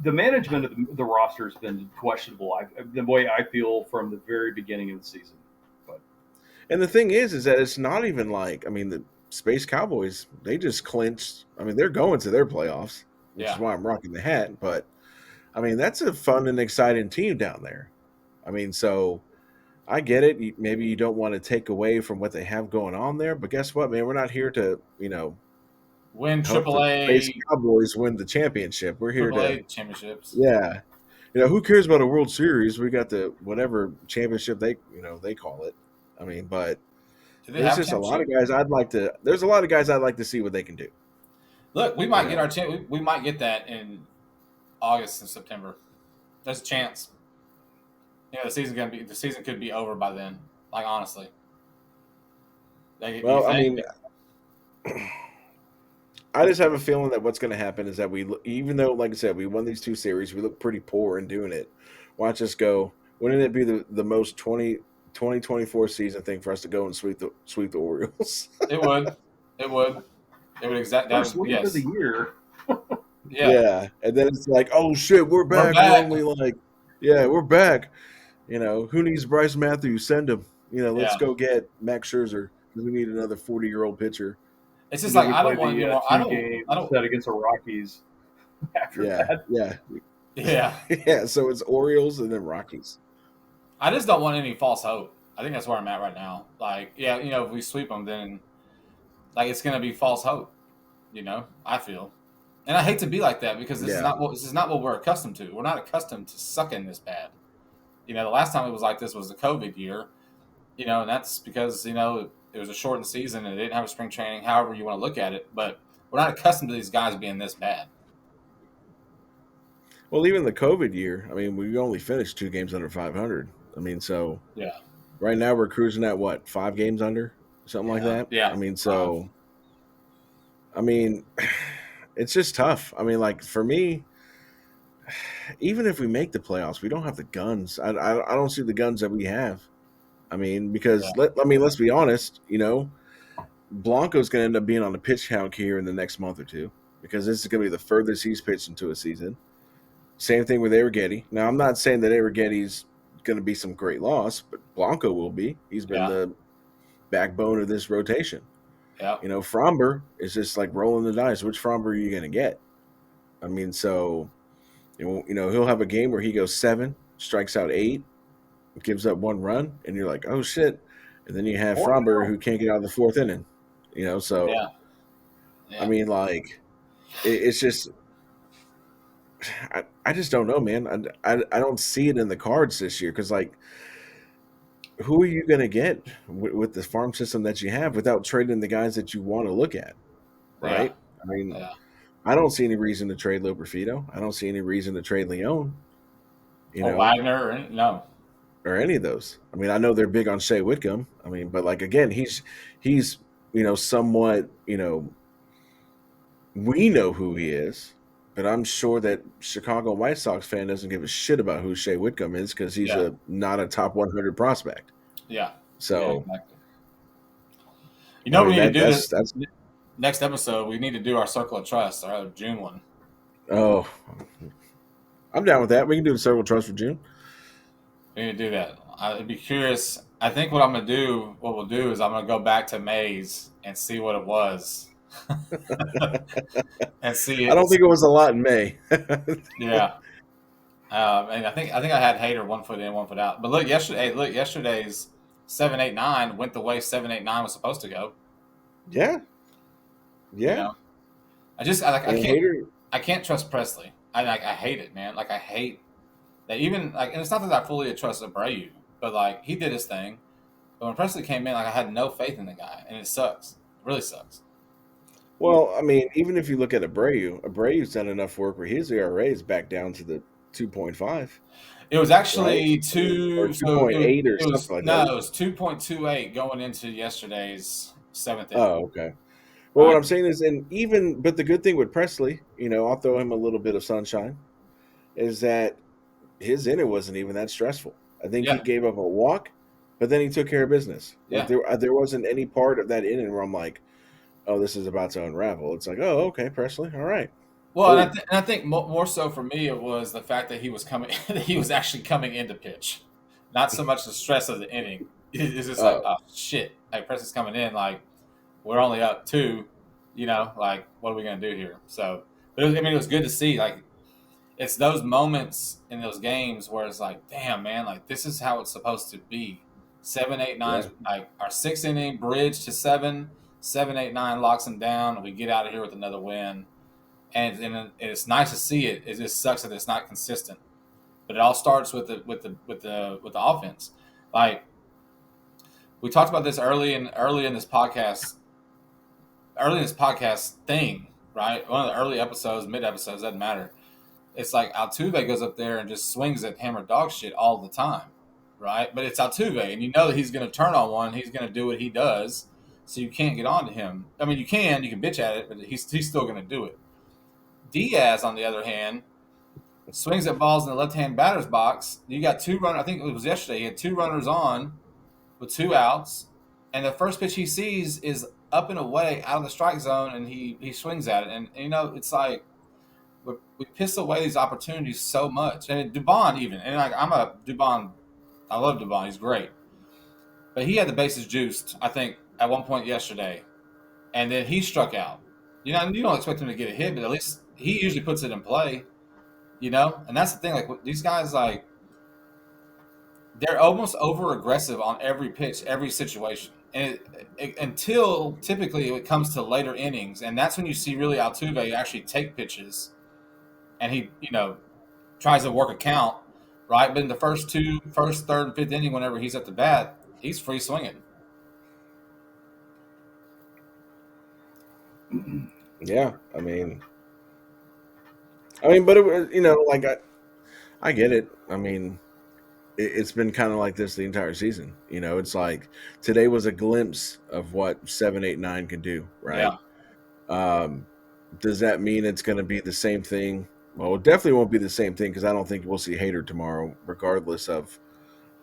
The management of the roster has been questionable. The way I feel from the very beginning of the season. But and the thing is that it's not even like, I mean, the Space Cowboys, they just clinched. I mean, they're going to their playoffs, which is why I'm rocking the hat. But I mean, that's a fun and exciting team down there. I mean, so I get it. Maybe you don't want to take away from what they have going on there, but guess what, man? We're not here to, Win hope the Space AAA Cowboys win the championship. We're here to, championships. yeah. Who cares about a World Series? We got the whatever championship they call it. I mean, but there's just a lot of guys I'd like to. There's a lot of guys I'd like to see what they can do. Look, we might get our we might get that in August and September. There's a chance. The season could be over by then. Like honestly. Well, I mean, I just have a feeling that what's going to happen is that even though, like I said, we won these 2 series, we look pretty poor in doing it. Watch us go. Wouldn't it be the most 2024 season thing for us to go and sweep the Orioles? It would. It would exactly. First week of the year. Yeah. And then it's like, oh shit, we're back. We're only like, we're back. Who needs Bryce Matthews? Send him. Let's go get Max Scherzer because we need another 40-year-old pitcher. It's just like I don't want I don't set against the Rockies after that. Yeah. So it's Orioles and then Rockies. I just don't want any false hope. I think that's where I'm at right now. Like, if we sweep them, then like it's gonna be false hope. I feel, and I hate to be like that because this is not what we're accustomed to. We're not accustomed to sucking this bad. The last time it was like this was the COVID year. And that's because it was a shortened season and they didn't have a spring training, however you want to look at it. But we're not accustomed to these guys being this bad. Well, even the COVID year, I mean, we only finished 2 games under 500. I mean, so right now we're cruising at what, 5 games under, something like that. Yeah. I mean, so, I mean, it's just tough. I mean, like for me, even if we make the playoffs, we don't have the guns. I don't see the guns that we have. I mean, because let's be honest, Blanco's going to end up being on the pitch count here in the next month or 2 because this is going to be the furthest he's pitched into a season. Same thing with Arrighetti. Now, I'm not saying that Arrighetti's going to be some great loss, but Blanco will be. He's been the backbone of this rotation. Yeah. Fromber is just like rolling the dice. Which Fromber are you going to get? I mean, so, he'll have a game where he goes 7, strikes out 8, gives up 1 run, and you're like, oh shit. And then you have Fromber who can't get out of the 4th inning. So I mean, like it's just I just don't know, man. I don't see it in the cards this year because like who are you going to get with the farm system that you have without trading the guys that you want to look at, right? I mean, I don't see any reason to trade Loperfido. I don't see any reason to trade Leon. Wagner, no. Or any of those. I mean, I know they're big on Shea Whitcomb. I mean, but like again, he's somewhat, we know who he is, but I'm sure that Chicago White Sox fan doesn't give a shit about who Shea Whitcomb is because he's not a top 100 prospect. Yeah. So exactly. You I know, we mean need to do this that's next episode. We need to do our Circle of Trust, our June one. oh, I'm down with that. We can do the Circle Trust for June. We need to do that. I'd be curious. I think what we'll do is I'm going to go back to May's and see what it was, and see I it. don't think it was a lot in May. Yeah, and I think I had Hater 1 foot in, 1 foot out. But yesterday's 7-8-9 went the way 7-8-9 was supposed to go. Yeah, You yeah. know, I And can't Hater, trust Presley. I hate it, man. Like I hate that even like, and it's not that I fully trust Abreu, but like he did his thing. But when Presley came in, like I had no faith in the guy, and it sucks. It really sucks. well, I mean, even if you look at Abreu's done enough work where his ERA is back down to the 2.5, It was right? actually I mean, or two. So 2.8 or it was something like no, that. it was 2.28 going into yesterday's seventh inning. Oh, okay. Well, what Right? I'm saying is, but the good thing with Presley, I'll throw him a little bit of sunshine, is that his inning wasn't even that stressful. I think he Yeah, gave up a walk, but then he took care of business. Like yeah. there wasn't any part of that inning where I'm like, oh, this is about to unravel. It's like, oh, okay, Presley, all right, Well, cool. and I think more so for me, it was the fact that he was coming. That he was actually coming into pitch, not so much the stress of the inning. It's just like, Oh, oh shit! Like Preston's coming in, like we're only up two. Like what are we gonna do here? So, but it was good to see. Like it's those moments in those games where it's like, damn man, like this is how it's supposed to be. 7, 8, 9, yeah, like our 6 inning bridge to 7, 7, 8, 9 locks them down, and we get out of here with another win. And it's nice to see it. It just sucks that it's not consistent. But it all starts with the offense. Like we talked about this early in this podcast thing, right? One of the early episodes, mid episodes, doesn't matter. It's like Altuve goes up there and just swings at hammer dog shit all the time, right? But it's Altuve, and you know that he's going to turn on one. He's going to do what he does, so you can't get on to him. I mean, you can bitch at it, but he's still going to do it. Diaz, on the other hand, swings at balls in the left-hand batter's box. You got two runners. I think it was yesterday. He had two runners on with two outs, and the first pitch he sees is up and away out of the strike zone, and he swings at it. And it's like we piss away these opportunities so much. And Dubon even, and like I'm a Dubon. I love Dubon. He's great, but he had the bases juiced. I think at one point yesterday, and then he struck out. You don't expect him to get a hit, but at least he usually puts it in play. And that's the thing. Like these guys, like they're almost over aggressive on every pitch, every situation, and until typically it comes to later innings, and that's when you see really Altuve actually take pitches, and he tries to work a count, right? But in the first, third, and fifth inning, whenever he's at the bat, he's free swinging. yeah. But it was, like I get it. I mean, it's been kind of like this the entire season. It's like today was a glimpse of what 7, 8, 9 can do, right? Yeah, Um, does that mean it's going to be the same thing? Well, it definitely won't be the same thing because I don't think we'll see Hader tomorrow, regardless of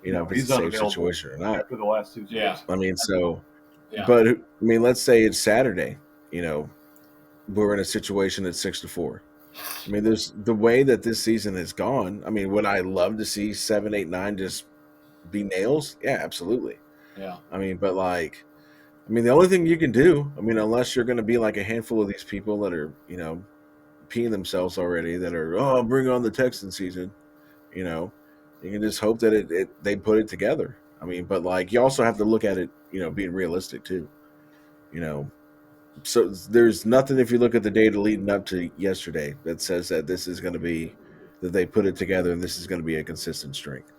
if it's He's the same unavailable situation or not. after the last 2 yeah, games. I mean, so, yeah, but let's say it's Saturday. We're in a situation that's 6-4. I mean, there's the way that this season has gone. I mean, would I love to see 7, 8, 9 just be nails? Yeah, absolutely. yeah, I mean, but the only thing you can do, unless you're going to be like a handful of these people that are, peeing themselves already, that are, oh, bring on the Texan season, you can just hope that they put it together. I mean, but you also have to look at it, being realistic too, you know. So there's nothing if you look at the data leading up to yesterday that says that this is going to be that they put it together and this is going to be a consistent strength.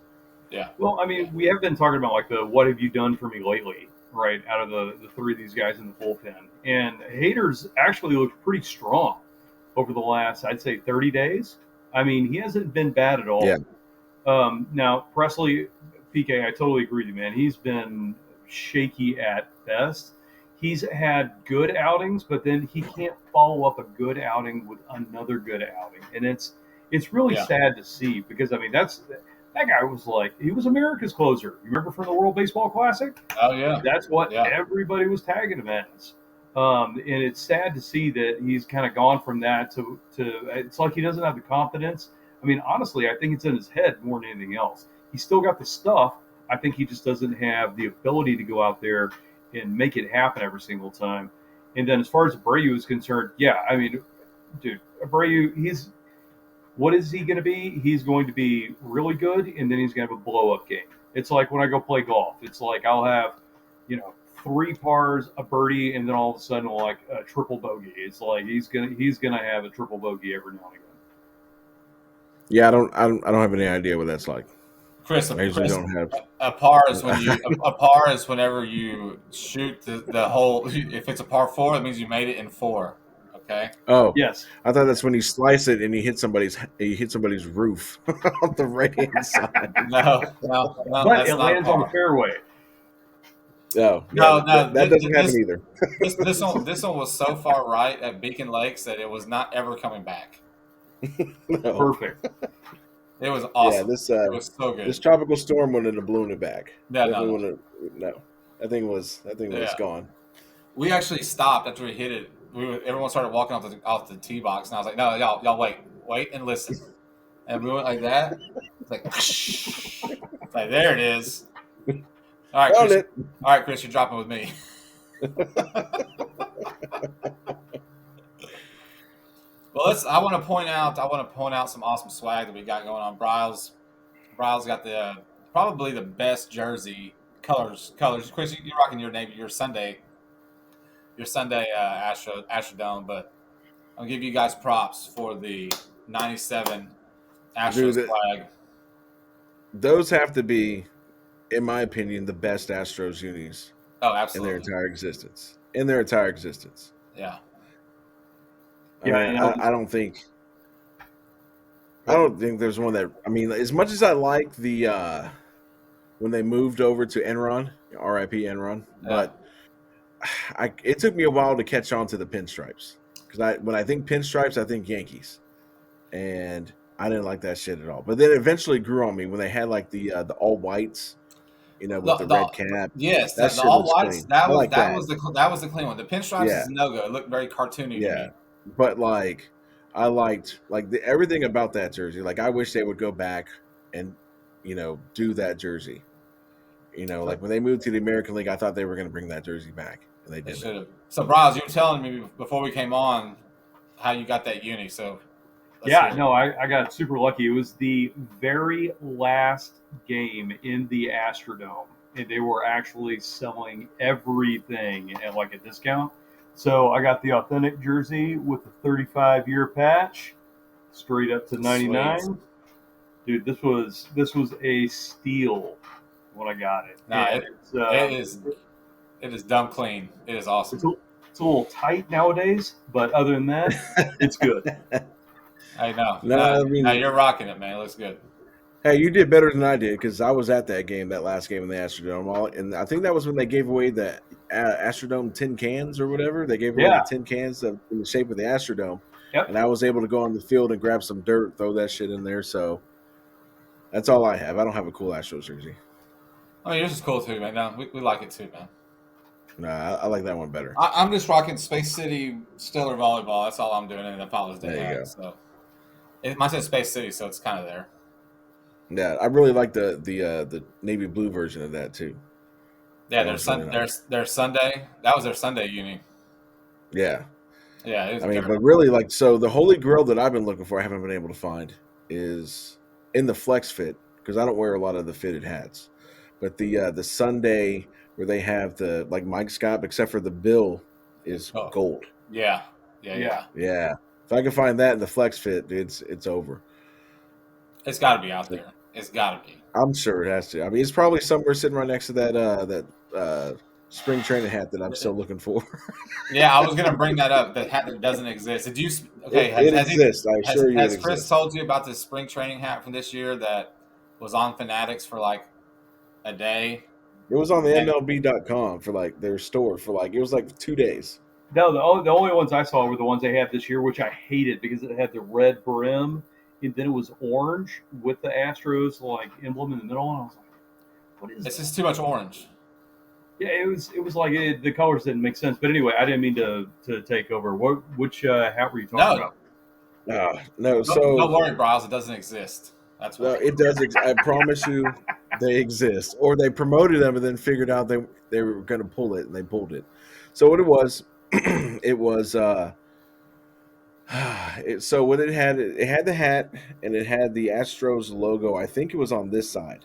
yeah, Well, I mean, we have been talking about like the what have you done for me lately, right? Out of the three of these guys in the bullpen, and Hader's actually looked pretty strong over the last, I'd say, 30 days. I mean, he hasn't been bad at Yeah. all. Now Presley, PK, I totally agree with you, man. He's been shaky at best. He's had good outings, but then he can't follow up a good outing with another good outing, and it's really yeah, sad to see because I mean that's That guy was he was America's closer. You remember from the World Baseball Classic? Oh yeah, That's what yeah. everybody was tagging him as. And it's sad to see that he's kind of gone from that to it's like he doesn't have the confidence. I mean, honestly, I think it's in his head more than anything else. He's still got the stuff. I think he just doesn't have the ability to go out there and make it happen every single time. And then as far as Abreu is concerned, yeah, I mean, dude, Abreu, what is he going to be? He's going to be really good, and then he's going to have a blow-up game. It's like when I go play golf. It's like I'll have, 3 pars, a birdie, and then all of a sudden, like a triple bogey. It's like he's gonna have a triple bogey every now and again. Yeah, I don't have any idea what that's like. Chris, I usually don't have. a par is a par is whenever you shoot the hole. If it's a par 4, that means you made it in 4. Okay. Oh, Yes. I thought that's when you slice it and you hit somebody's roof on the right hand side. No, But that's it not a lands on the par. fairway. No, No, that doesn't happen either. This one was so far right at Beacon Lakes that it was not ever coming back. No. Perfect. It was awesome. Yeah, it was so good. this tropical storm wouldn't have blown it back. No. That thing was Yeah. gone. We actually stopped after we hit it. Everyone started walking off the tee box, and I was like, "No, y'all wait and listen." And we went like that. It's like, it's like there it is. All right, Found Chris. it. All right, Chris, you're dropping with me. Well, I want to point out some awesome swag that we got going on. Briles got probably the best jersey colors. Chris, you're rocking your Sunday Astrodome, but I'll give you guys props for the '97 Astros Dude, flag. Those have to be, in my opinion, the best Astros unis Oh, in absolutely. their entire existence. Yeah. I don't think there's one that. I mean, as much as I like the when they moved over to Enron, R.I.P. Enron, but it took me a while to catch on to the pinstripes because when I think pinstripes, I think Yankees, and I didn't like that shit at all. But then it eventually grew on me when they had like the all whites, with the red cap. Yes, That the shit all looks whites. clean. That I was like that. was the clean one. The pinstripes is no go. It looked very cartoony to me. But like I liked everything about that jersey. Like I wish they would go back and do that jersey. Like when they moved to the American League, I thought they were going to bring that jersey back, and they They didn't. should have. So, Briles, you were telling me before we came on how you got that uni. So, Yeah, no, I got super lucky. It was the very last game in the Astrodome, and they were actually selling everything at like a discount. So I got the authentic jersey with the 35-year patch, straight up to 99. Sweet. Dude, this was a steal when I got it. No, And it is dumb clean. It is awesome. it's a little tight nowadays, but other than that, it's good. I know. No, I mean- no, you're rocking it, man. It looks good. Hey, you did better than I did because I was at that last game in the Astrodome, and I think that was when they gave away the Astrodome tin cans or whatever. They gave away the tin cans in the shape of the Astrodome, and I was able to go on the field and grab some dirt, throw that shit in there. So that's all I have. I don't have a cool Astros jersey. I mean, yours is cool too, man. No, we like it too, man. Nah, I like that one better. I'm just rocking Space City Stellar Volleyball. That's all I'm doing in the Father's Day. There you go. So mine says Space City, so it's kind of there. Yeah, I really like the navy blue version of that too. Yeah, That was really nice. their Sunday. That was their Sunday uni. Yeah. Yeah, it was I mean, good. but really, so the holy grail that I've been looking for, I haven't been able to find, is in the flex fit because I don't wear a lot of the fitted hats. But the Sunday where they have the Mike Scott, except for the bill, is gold. Yeah. Yeah. If I can find that in the flex fit, it's over. It's got to be out there. It's got to be. I'm sure it has to. I mean, it's probably somewhere sitting right next to that spring training hat that I'm still looking for. Yeah, I was gonna bring that up. The hat that doesn't exist. Did you? Okay, It exists. I assure you, has it Chris exists. told you about the spring training hat from this year that was on Fanatics for like a day? It was on the MLB.com for their store for it was 2 days. No, the only ones I saw were the ones they had this year, which I hated because it had the red brim and then it was orange with the Astros like emblem in the middle, and I was like, "What is It's that?" just too much orange. Yeah, it was like the colors didn't make sense. But anyway, I didn't mean to take over. Which hat were you talking No, about? No, don't so worry, Briles. It doesn't exist. That's no, why. it does. I promise you, they exist. Or they promoted them and then figured out they were going to pull it, and they pulled it. So what it was, it was. So what it had the hat, and it had the Astros logo. I think it was on this side,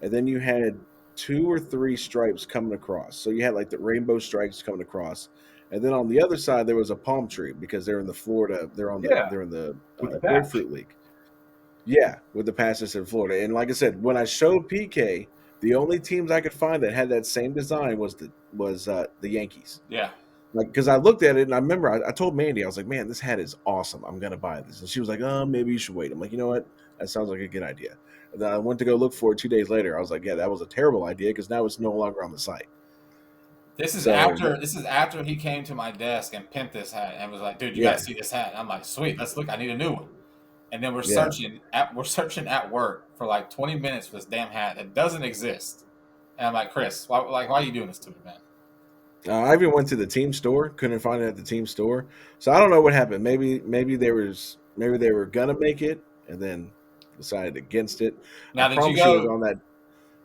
and then you had two or three stripes coming across. So you had like the rainbow stripes coming across, and then on the other side there was a palm tree because they're in the Florida. Yeah, They're in the with the patch. Grapefruit League. Yeah, with the passes in Florida. And like I said, when I showed PK, the only teams I could find that had that same design was the Yankees. Yeah. Like, because I looked at it and I remember I told Mandy, I was like, "Man, this hat is awesome. I'm gonna buy this." And she was like, "Oh, maybe you should wait." I'm like, "You know what? That sounds like a good idea." And then I went to go look for it 2 days later. I was like, "Yeah, that was a terrible idea because now it's no longer on the site." This is So after he came to my desk and pimped this hat and was like, "Dude, you got yeah, to see this hat." And I'm like, "Sweet, let's look. I need a new one." And then yeah. we're searching at work for like 20 minutes for this damn hat that doesn't exist. And I'm like, "Chris, why are you doing this to me, man?" I even went to the team store, couldn't find it at the team store. So I don't know what happened. Maybe they were gonna make it and then decided against it. I Now, promise you, it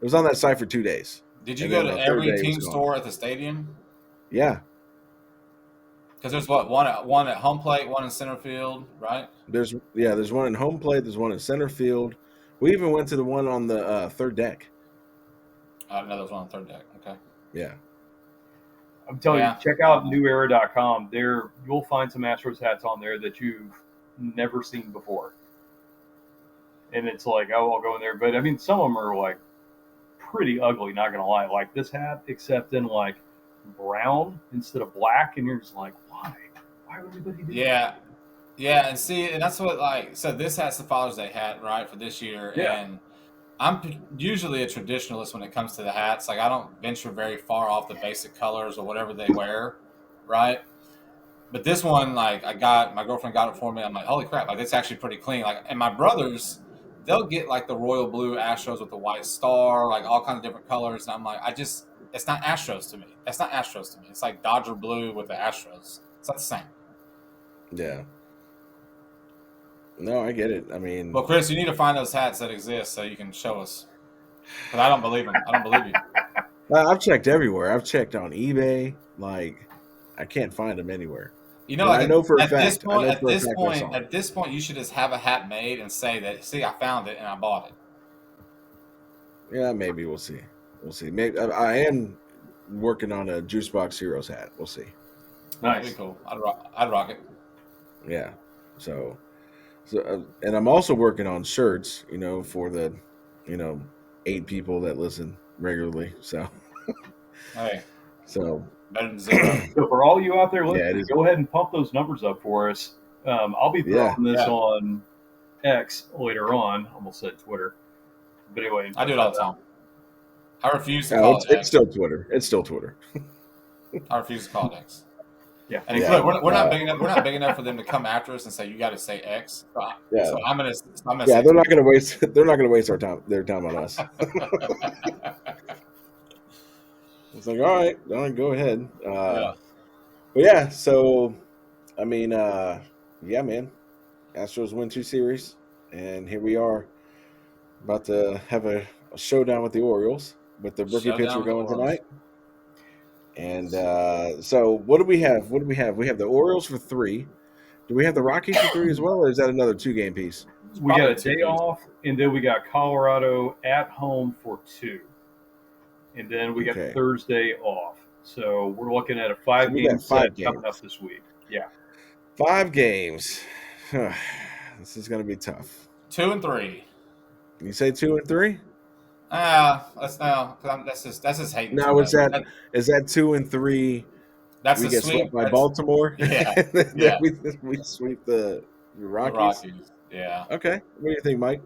was on that site for 2 days, did you and go then to the third every day it was team gone. store at the stadium? Yeah, Because there's one at home plate, one in center field, right? there's one in home plate, there's one in center field. We even went to the one on the third deck. I know there was one on third deck. Okay. Yeah, I'm telling you, Yeah. check out newera.com. There, you'll find some Astros hats on there that you've never seen before. And it's like, oh, I'll go in there. But I mean, some of them are like pretty ugly, not gonna lie. Like this hat, except in like brown instead of black, and you're just like, why? Why would anybody do that? Yeah. Yeah, and see, and that's what so this hat's the Father's Day hat, right, for this year, Yeah, and I'm usually a traditionalist when it comes to the hats. Like I don't venture very far off the basic colors or whatever they wear, right? But this one, like my girlfriend got it for me. I'm like, holy crap! Like it's actually pretty clean. Like, and my brothers, they'll get like the royal blue Astros with the white star, like all kinds of different colors, and I'm like, it's not Astros to me. That's not Astros to me. It's like Dodger blue with the Astros. It's not the same. yeah. No, I get it. I mean, Well, Chris, you need to find those hats that exist so you can show us. Because I don't believe them. I don't believe you. I've checked everywhere. I've checked on eBay. Like, I can't find them anywhere. You know, And like I know for a at this fact. I point, know for a fact I saw them. at this point, you should just have a hat made and say that. See, I found it and I bought it. Yeah, maybe we'll see. We'll see. Maybe I am working on a Juice Box Heroes hat. We'll see. That'd be nice. cool. I'd rock it. Yeah. And I'm also working on shirts. For the, you know, 8 people that listen regularly. Hey, So better than zero. So for all you out there yeah, it listening, is. go ahead and pump those numbers up for us. I'll be Yeah. throwing this Yeah, on X later on. Almost said Twitter, but anyway, I do it all the time. I refuse to Oh, call it's it it's X. still Twitter. It's still Twitter. I refuse to call it X. Yeah, And Yeah. look, we're not big enough. We're not big enough for them to come after us and say you got to say X. Yeah. So I'm gonna Yeah. say They're not Twitter. gonna waste. They're not gonna waste their time on us. It's like, all right, go ahead. Yeah. But yeah. So I mean, yeah, man. Astros win 2 series, and here we are about to have a showdown with the Orioles with the rookie Showdown pitcher with the going Orioles. tonight. And so, what do we have? What do we have? We have the Orioles for 3. Do we have the Rockies for 3 as well, or is that another 2-game piece? It's we got probably a a two day piece. off, and then we got Colorado at home for 2, and then we got Okay. Thursday off. So we're looking at a So we 5-game got 5 set coming up games. this week. Yeah, 5 games. This is going to be tough. 2 and 3. You say 2 and 3? That's no. That's just hating too Now much. is that 2 and 3? That's We a get swept sweep. by That's Baltimore, yeah, and then yeah. we sweep the The Rockies. Rockies. Yeah. Okay, what do you think, Mike?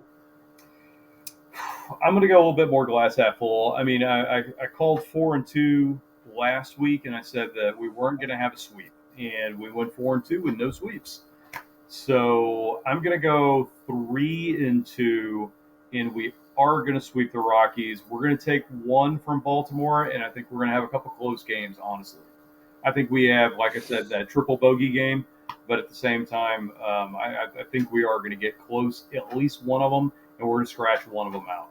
I'm going to go a little bit more glass half full. I mean, I called 4-2 last week, and I said that we weren't going to have a sweep, and we went 4-2 with no sweeps. So I'm going to go 3-2, and we are going to sweep the Rockies. We're going to take one from Baltimore, and I think we're going to have a couple close games, honestly. I think we have, like I said, that triple bogey game, but at the same time, I think we are going to get close, at least one of them, and we're going to scratch one of them out.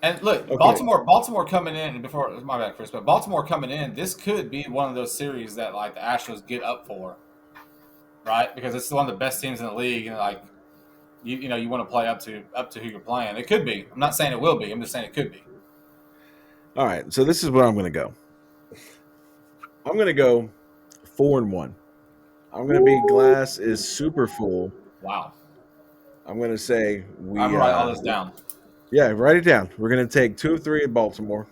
And look, Okay. Baltimore coming in before my bad, Chris, but Baltimore coming in, this could be one of those series that like the Astros get up for, right? Because it's one of the best teams in the league, and like you know you want to play up to who you're playing. It could be. I'm not saying it will be. I'm just saying it could be. All right. So this is where I'm going to go. I'm going to go 4-1. I'm going to be glass is super full. Wow. I'm going to say we. I'm gonna write all this down. Yeah, write it down. We're going to take 2 of 3 at Baltimore,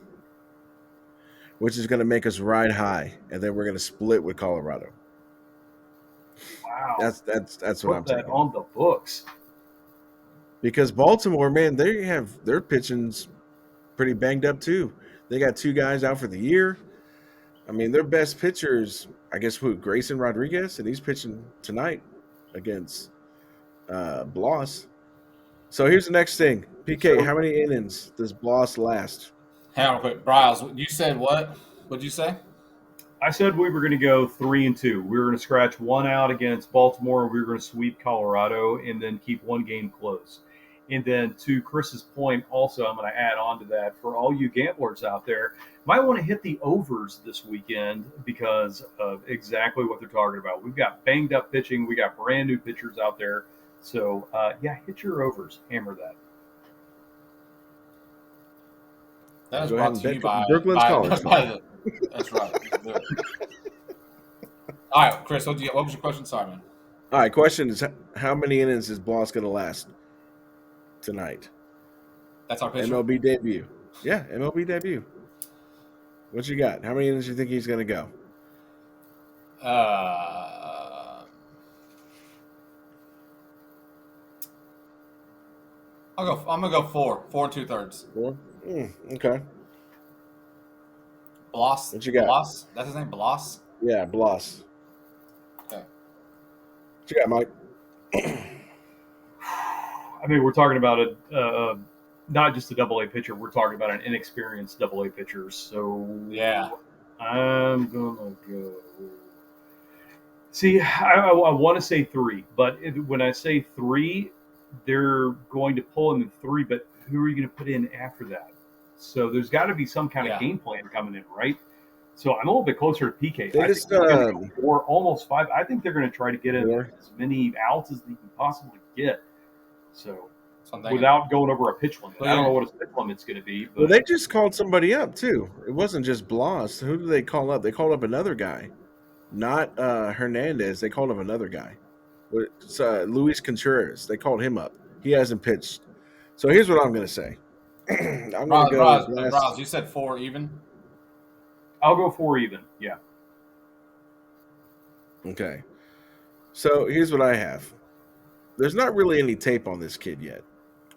which is going to make us ride high, and then we're going to split with Colorado. Wow. That's what I'm Put that taking. on the books. Because Baltimore, man, their pitching's pretty banged up too. They got 2 guys out for the year. I mean, their best pitchers, I guess, Grayson Rodriguez, and he's pitching tonight against Bloss. So here's the next thing. PK, how many innings does Bloss last? Hang on real quick. Briles, you said what? What'd you say? I said we were going to go 3-2. We were going to scratch one out against Baltimore. We were going to sweep Colorado and then keep one game close. And then to Chris's point, also, I'm going to add on to that for all you gamblers out there, might want to hit the overs this weekend because of exactly what they're talking about. We've got banged up pitching. We got brand new pitchers out there. So, yeah, hit your overs. Hammer that. That is Go brought ahead to and you bet Brooklyn's College. That's right. All right, Chris, what was your question? Sorry, man. All right, question is how many innings is Bloss going to last tonight? That's our pitcher. MLB debut. Yeah, MLB debut. What you got? How many innings do you think he's going to go? I'm gonna go 4 2/3. 4? Okay. Bloss. What you got? Bloss. That's his name. Bloss. Yeah, Bloss. Okay. What you got, Mike? I mean, we're talking about not just a double-A pitcher. We're talking about an inexperienced double-A pitcher. So Yeah. I'm gonna go. See, I want to say 3, but when I say 3, they're going to pull in the 3. But who are you going to put in after that? So there's got to be some kind of game plan coming in, right? So I'm a little bit closer to PK. I think they're going to go 4, almost 5. I think they're going to try to get in as many outs as they can possibly get. So without going over a pitch limit. I don't know what his pitch limit's going to be. But. Well, they just called somebody up, too. It wasn't just Bloss. Who did they call up? They called up another guy. Not Hernandez. They called up another guy. It's Luis Contreras. They called him up. He hasn't pitched. So here's what I'm going to say. I'm going to go. Roz, you said 4 even? I'll go 4 even. Yeah. Okay. So here's what I have. There's not really any tape on this kid yet,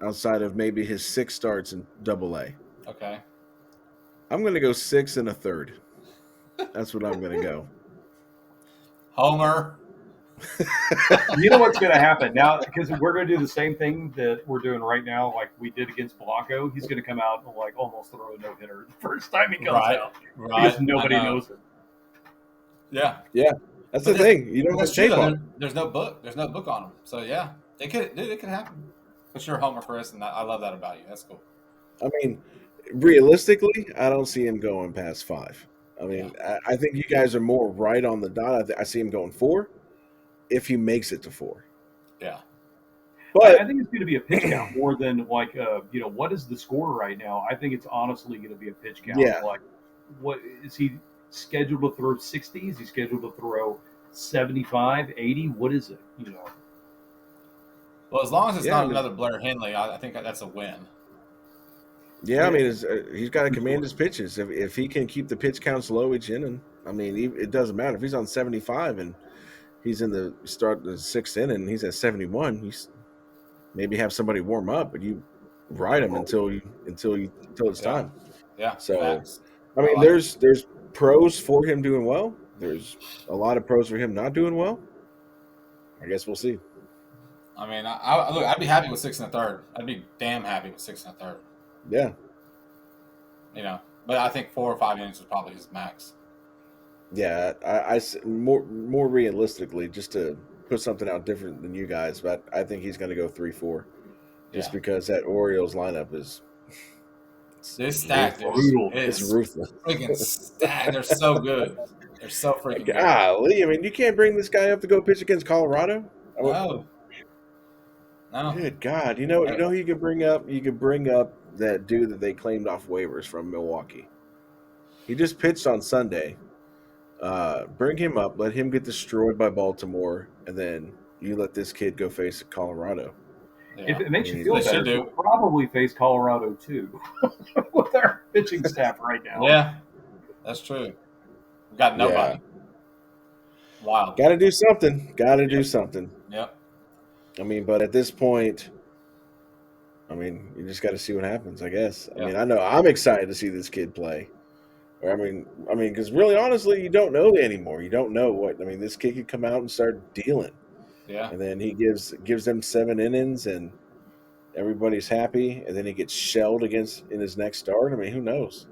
outside of maybe his 6 starts in Double-A. Okay. I'm going to go 6 1/3. That's what I'm going to go. Homer. You know what's going to happen now, because we're going to do the same thing that we're doing right now, like we did against Blanco. He's going to come out and like almost throw a no-hitter the first time he comes out because nobody knows him. Yeah, that's the thing. You don't have tape on. There's no book. There's no book on him. So yeah, it could happen. But you're Homer, Chris, and I love that about you. That's cool. I mean, realistically, I don't see him going past 5. I mean, I think you guys are more right on the dot. I see him going 4. If he makes it to 4. Yeah. But I think it's going to be a pitch count more than like, what is the score right now? I think it's honestly going to be a pitch count. Yeah. Like, what is he scheduled to throw 60? Is he scheduled to throw 75, 80? What is it? Well, as long as it's not another Blair Henley, I think that's a win. Yeah, I mean, he's got to command his pitches. If he can keep the pitch counts low each inning, I mean, it doesn't matter. If he's on 75 and he's in the 6th inning and he's at 71, he's maybe have somebody warm up, but you ride him until it's time. Yeah. So, facts. I mean, there's pros for him doing well. There's a lot of pros for him not doing well. I guess we'll see. I mean, look, I'd be happy with 6 1/3. I'd be damn happy with 6 1/3. Yeah. But I think 4 or 5 innings was probably his max. Yeah, more realistically, just to put something out different than you guys, but I think he's going to go 3-4, just Yeah, because that Orioles lineup is this it's stack, dude, ruthless. Brutal. It's is ruthless. freaking stacked. They're so good. They're so freaking good. Golly, I mean, you can't bring this guy up to go pitch against Colorado. No, no. Good God, you know who you could bring up. You could bring up that dude that they claimed off waivers from Milwaukee. He just pitched on Sunday. Bring him up, let him get destroyed by Baltimore, and then you let this kid go face Colorado. If Yeah, it makes I you mean, feel they should better, do. he'll probably face Colorado too with our pitching staff right now. Yeah, that's true. We got nobody. Yeah, Wild. got to do something. Got to do Yep. something. Yep. I mean, but at this point, I mean, you just got to see what happens. I guess. I Yeah. mean, I know I'm excited to see this kid play. I mean, because really, honestly, you don't know anymore. You don't know what. I mean, this kid could come out and start dealing, Yeah. and then he gives them 7 innings, and everybody's happy, and then he gets shelled in his next start. I mean, who knows?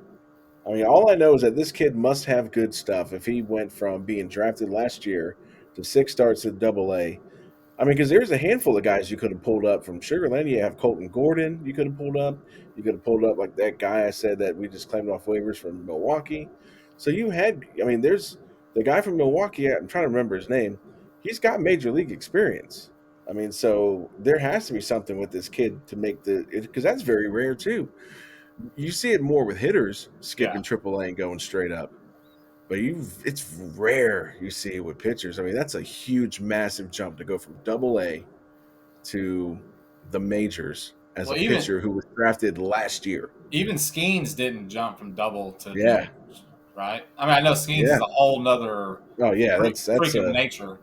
I mean, all I know is that this kid must have good stuff. If he went from being drafted last year to 6 starts at Double-A, I mean, because there's a handful of guys you could have pulled up from Sugar Land. You have Colton Gordon. You could have pulled up. You could have pulled up like that guy I said that we just claimed off waivers from Milwaukee. So you had, I mean, there's the guy from Milwaukee. I'm trying to remember his name. He's got major league experience. I mean, so there has to be something with this kid to make because that's very rare too. You see it more with hitters skipping AAA and going straight up. But it's rare you see it with pitchers. I mean, that's a huge, massive jump to go from Double-A to the majors as Well, a even pitcher who was drafted last year. even Skeens didn't jump from double to the Yeah, majors, right? I mean, I know Skeens yeah. is a whole nother Oh yeah, freak of nature,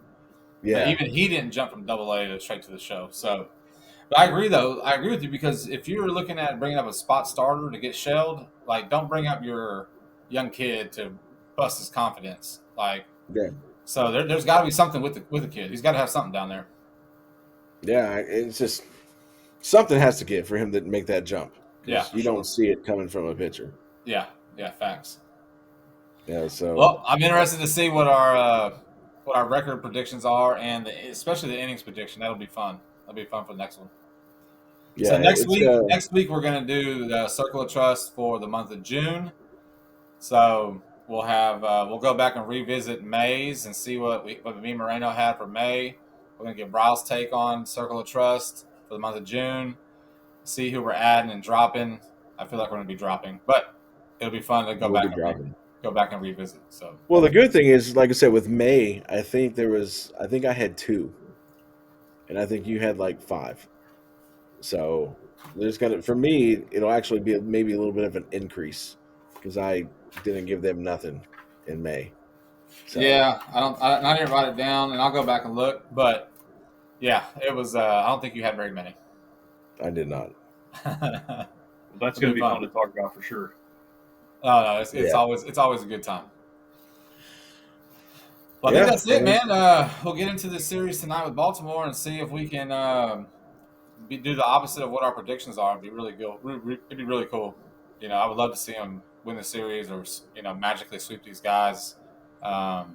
but yeah, even he didn't jump from Double-A to straight to the show. So, but I agree though. I agree with you because if you're looking at bringing up a spot starter to get shelled, like don't bring up your young kid to bust his confidence. Like, yeah, so there's got to be something with the kid. He's got to have something down there. yeah. It's just something has to give for him to make that jump. Yeah, You don't see it coming from a pitcher. yeah, facts. Yeah, so Well, I'm interested to see what our record predictions are, and especially the innings prediction. That'll be fun. That'll be fun for the next one. yeah, So next it's week we're gonna do the Circle of Trust for the month of June. So we'll go back and revisit May's and see what me and Moreno had for May. We're gonna get Briles' take on Circle of Trust for the month of June. See who we're adding and dropping. I feel like we're gonna be dropping, but it'll be fun to we'll be dropping. go back and revisit. So Well, the good thing is, like I said, with May, I think I had 2, and I think you had like 5. So there's gonna, for me, it'll actually be maybe a little bit of an increase because I didn't give them nothing in May. So, yeah, I didn't write it down, and I'll go back and look. But yeah, it was. I don't think you had very many. I did not. That's going to be fun to talk about for sure. Oh no, it's Yeah. always a good time. Well, I think that's it, man. We'll get into this series tonight with Baltimore and see if we can do the opposite of what our predictions are. It'd be really good. It'd be really cool. I would love to see them win the series or magically sweep these guys. But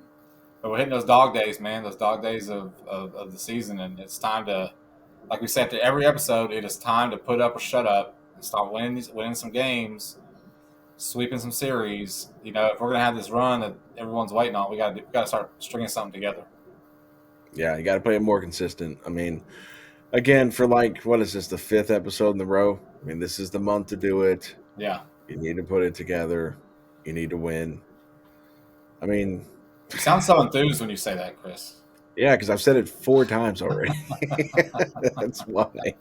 we're hitting those dog days, man. Those dog days of the season, and it's time to, like we say after every episode, it is time to put up or shut up and start winning some games, sweeping some series. If we're gonna have this run that everyone's waiting on, we got to start stringing something together. Yeah, you got to play it more consistent. I mean, again, for what is this, the 5th episode in a row? I mean, this is the month to do it. Yeah. You need to put it together. You need to win. I mean, You sound so enthused when you say that, Chris. yeah, because I've said it 4 times already. That's why.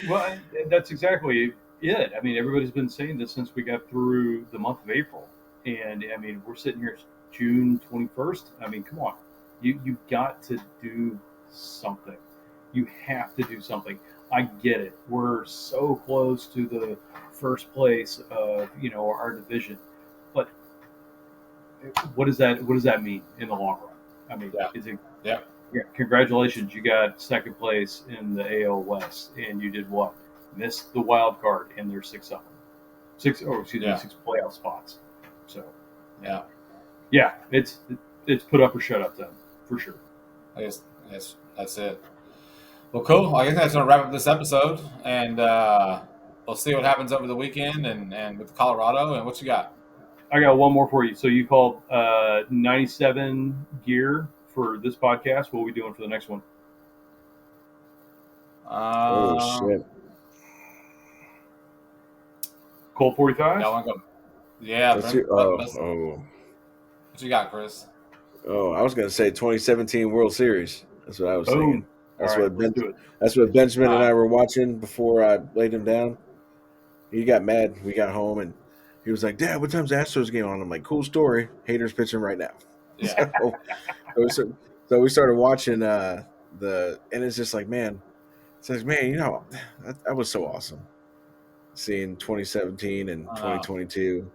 Well, that's exactly it. I mean, everybody's been saying this since we got through the month of April. And, I mean, we're sitting here June 21st. I mean, come on. You've got to do something. You have to do something. I get it. We're so close to the first place of, our division. But what does that mean in the long run? I mean, Yeah. is it Yeah. Yeah, congratulations. You got second place in the AL West, and you did what? Missed the wild card, and there's 6 of them. Yeah. 6 playoff spots. So, Yeah. yeah, it's put up or shut up then, for sure. I guess that's it. Well, cool. I guess that's going to wrap up this episode, and we'll see what happens over the weekend and with Colorado. And what you got? I got one more for you. So you called 97 gear for this podcast. What are we doing for the next one? Oh shit! Colt 45? Y'all want to go? Yeah. Let's Brent, do, oh, what you got, Chris? oh! I was gonna say 2017 World Series. That's what I was Boom. thinking. That's All right, what let's do it. That's what Benjamin and All I right. were watching before I laid him down. He got mad. We got home and he was like, "Dad, what time's the Astros game on?" I'm like, "Cool story. Haters pitching right now." Yeah. So we started watching and it's just like, man, it's like, man, that was so awesome seeing 2017 and 2022,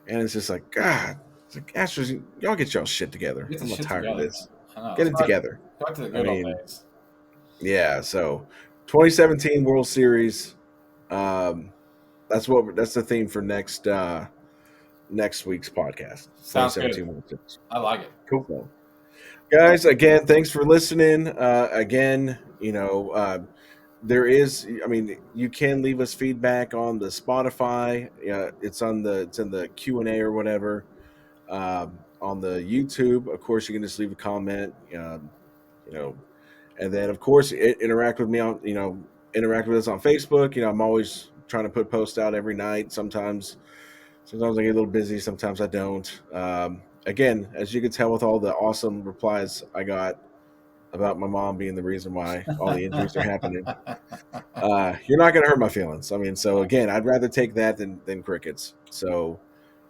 and it's just like, God, it's like Astros, y'all get y'all shit together. Get the I'm not shit tired together. of this. I know. Get it together. Go back to the I good old mean, days. yeah. So 2017 World Series. That's the theme for next week's podcast. Sounds 2017 good. World Series. I like it. Cool. So, guys, again, thanks for listening. Again, there is, I mean, you can leave us feedback on the Spotify. It's in the Q&A or whatever. On the YouTube, of course, you can just leave a comment. And then of course interact with me on interact with us on Facebook. I'm always trying to put posts out every night. Sometimes I get a little busy, sometimes I don't. Again, as you can tell with all the awesome replies I got about my mom being the reason why all the injuries are happening, you're not going to hurt my feelings. I mean, so again, I'd rather take that than crickets. So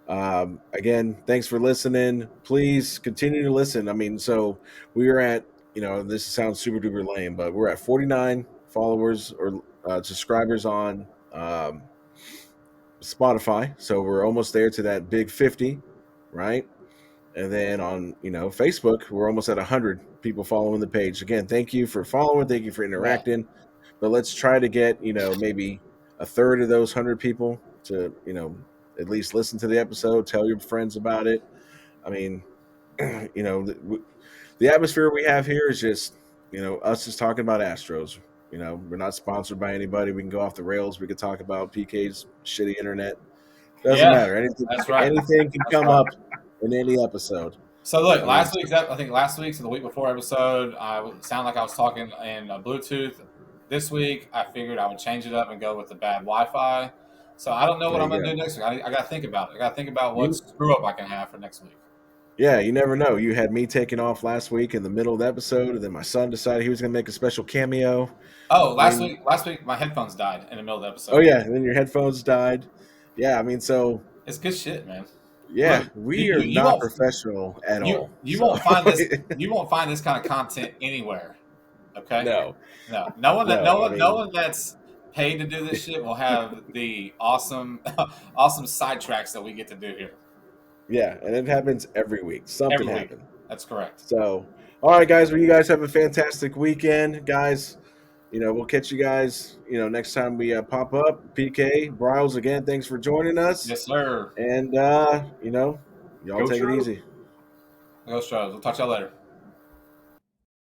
again, thanks for listening. Please continue to listen. I mean, so we are at, this sounds super duper lame, but we're at 49 followers or subscribers on Spotify. So we're almost there to that big 50, right? And then on, Facebook, we're almost at 100 people following the page. Again, thank you for following. Thank you for interacting. But let's try to get, maybe a third of those 100 people to, at least listen to the episode, tell your friends about it. I mean, the atmosphere we have here is just, us just talking about Astros. We're not sponsored by anybody. We can go off the rails. We could talk about PK's shitty internet. Doesn't matter. Anything, that's right. Anything can come up in any episode. So look, last week's or the week before episode, I would sound like I was talking in Bluetooth. This week, I figured I would change it up and go with the bad Wi-Fi. So I don't know what I'm going to do next week. I got to think about it. I got to think about what screw up I can have for next week. Yeah, you never know. You had me taking off last week in the middle of the episode, and then my son decided he was going to make a special cameo. Oh, last week my headphones died in the middle of the episode. Oh yeah, and then your headphones died. Yeah, I mean, so it's good shit, man. Yeah, look, we are not professional at all. You won't find this. You won't find this kind of content anywhere. Okay. No one that's paid to do this shit will have the awesome sidetracks that we get to do here. Yeah, and it happens every week. Something happened. That's correct. So, all right, guys. Well, you guys have a fantastic weekend, guys. We'll catch you guys, next time we pop up. PK, Briles, again, thanks for joining us. Yes, sir. And, y'all take it easy. Go Stros. We'll talk to y'all later.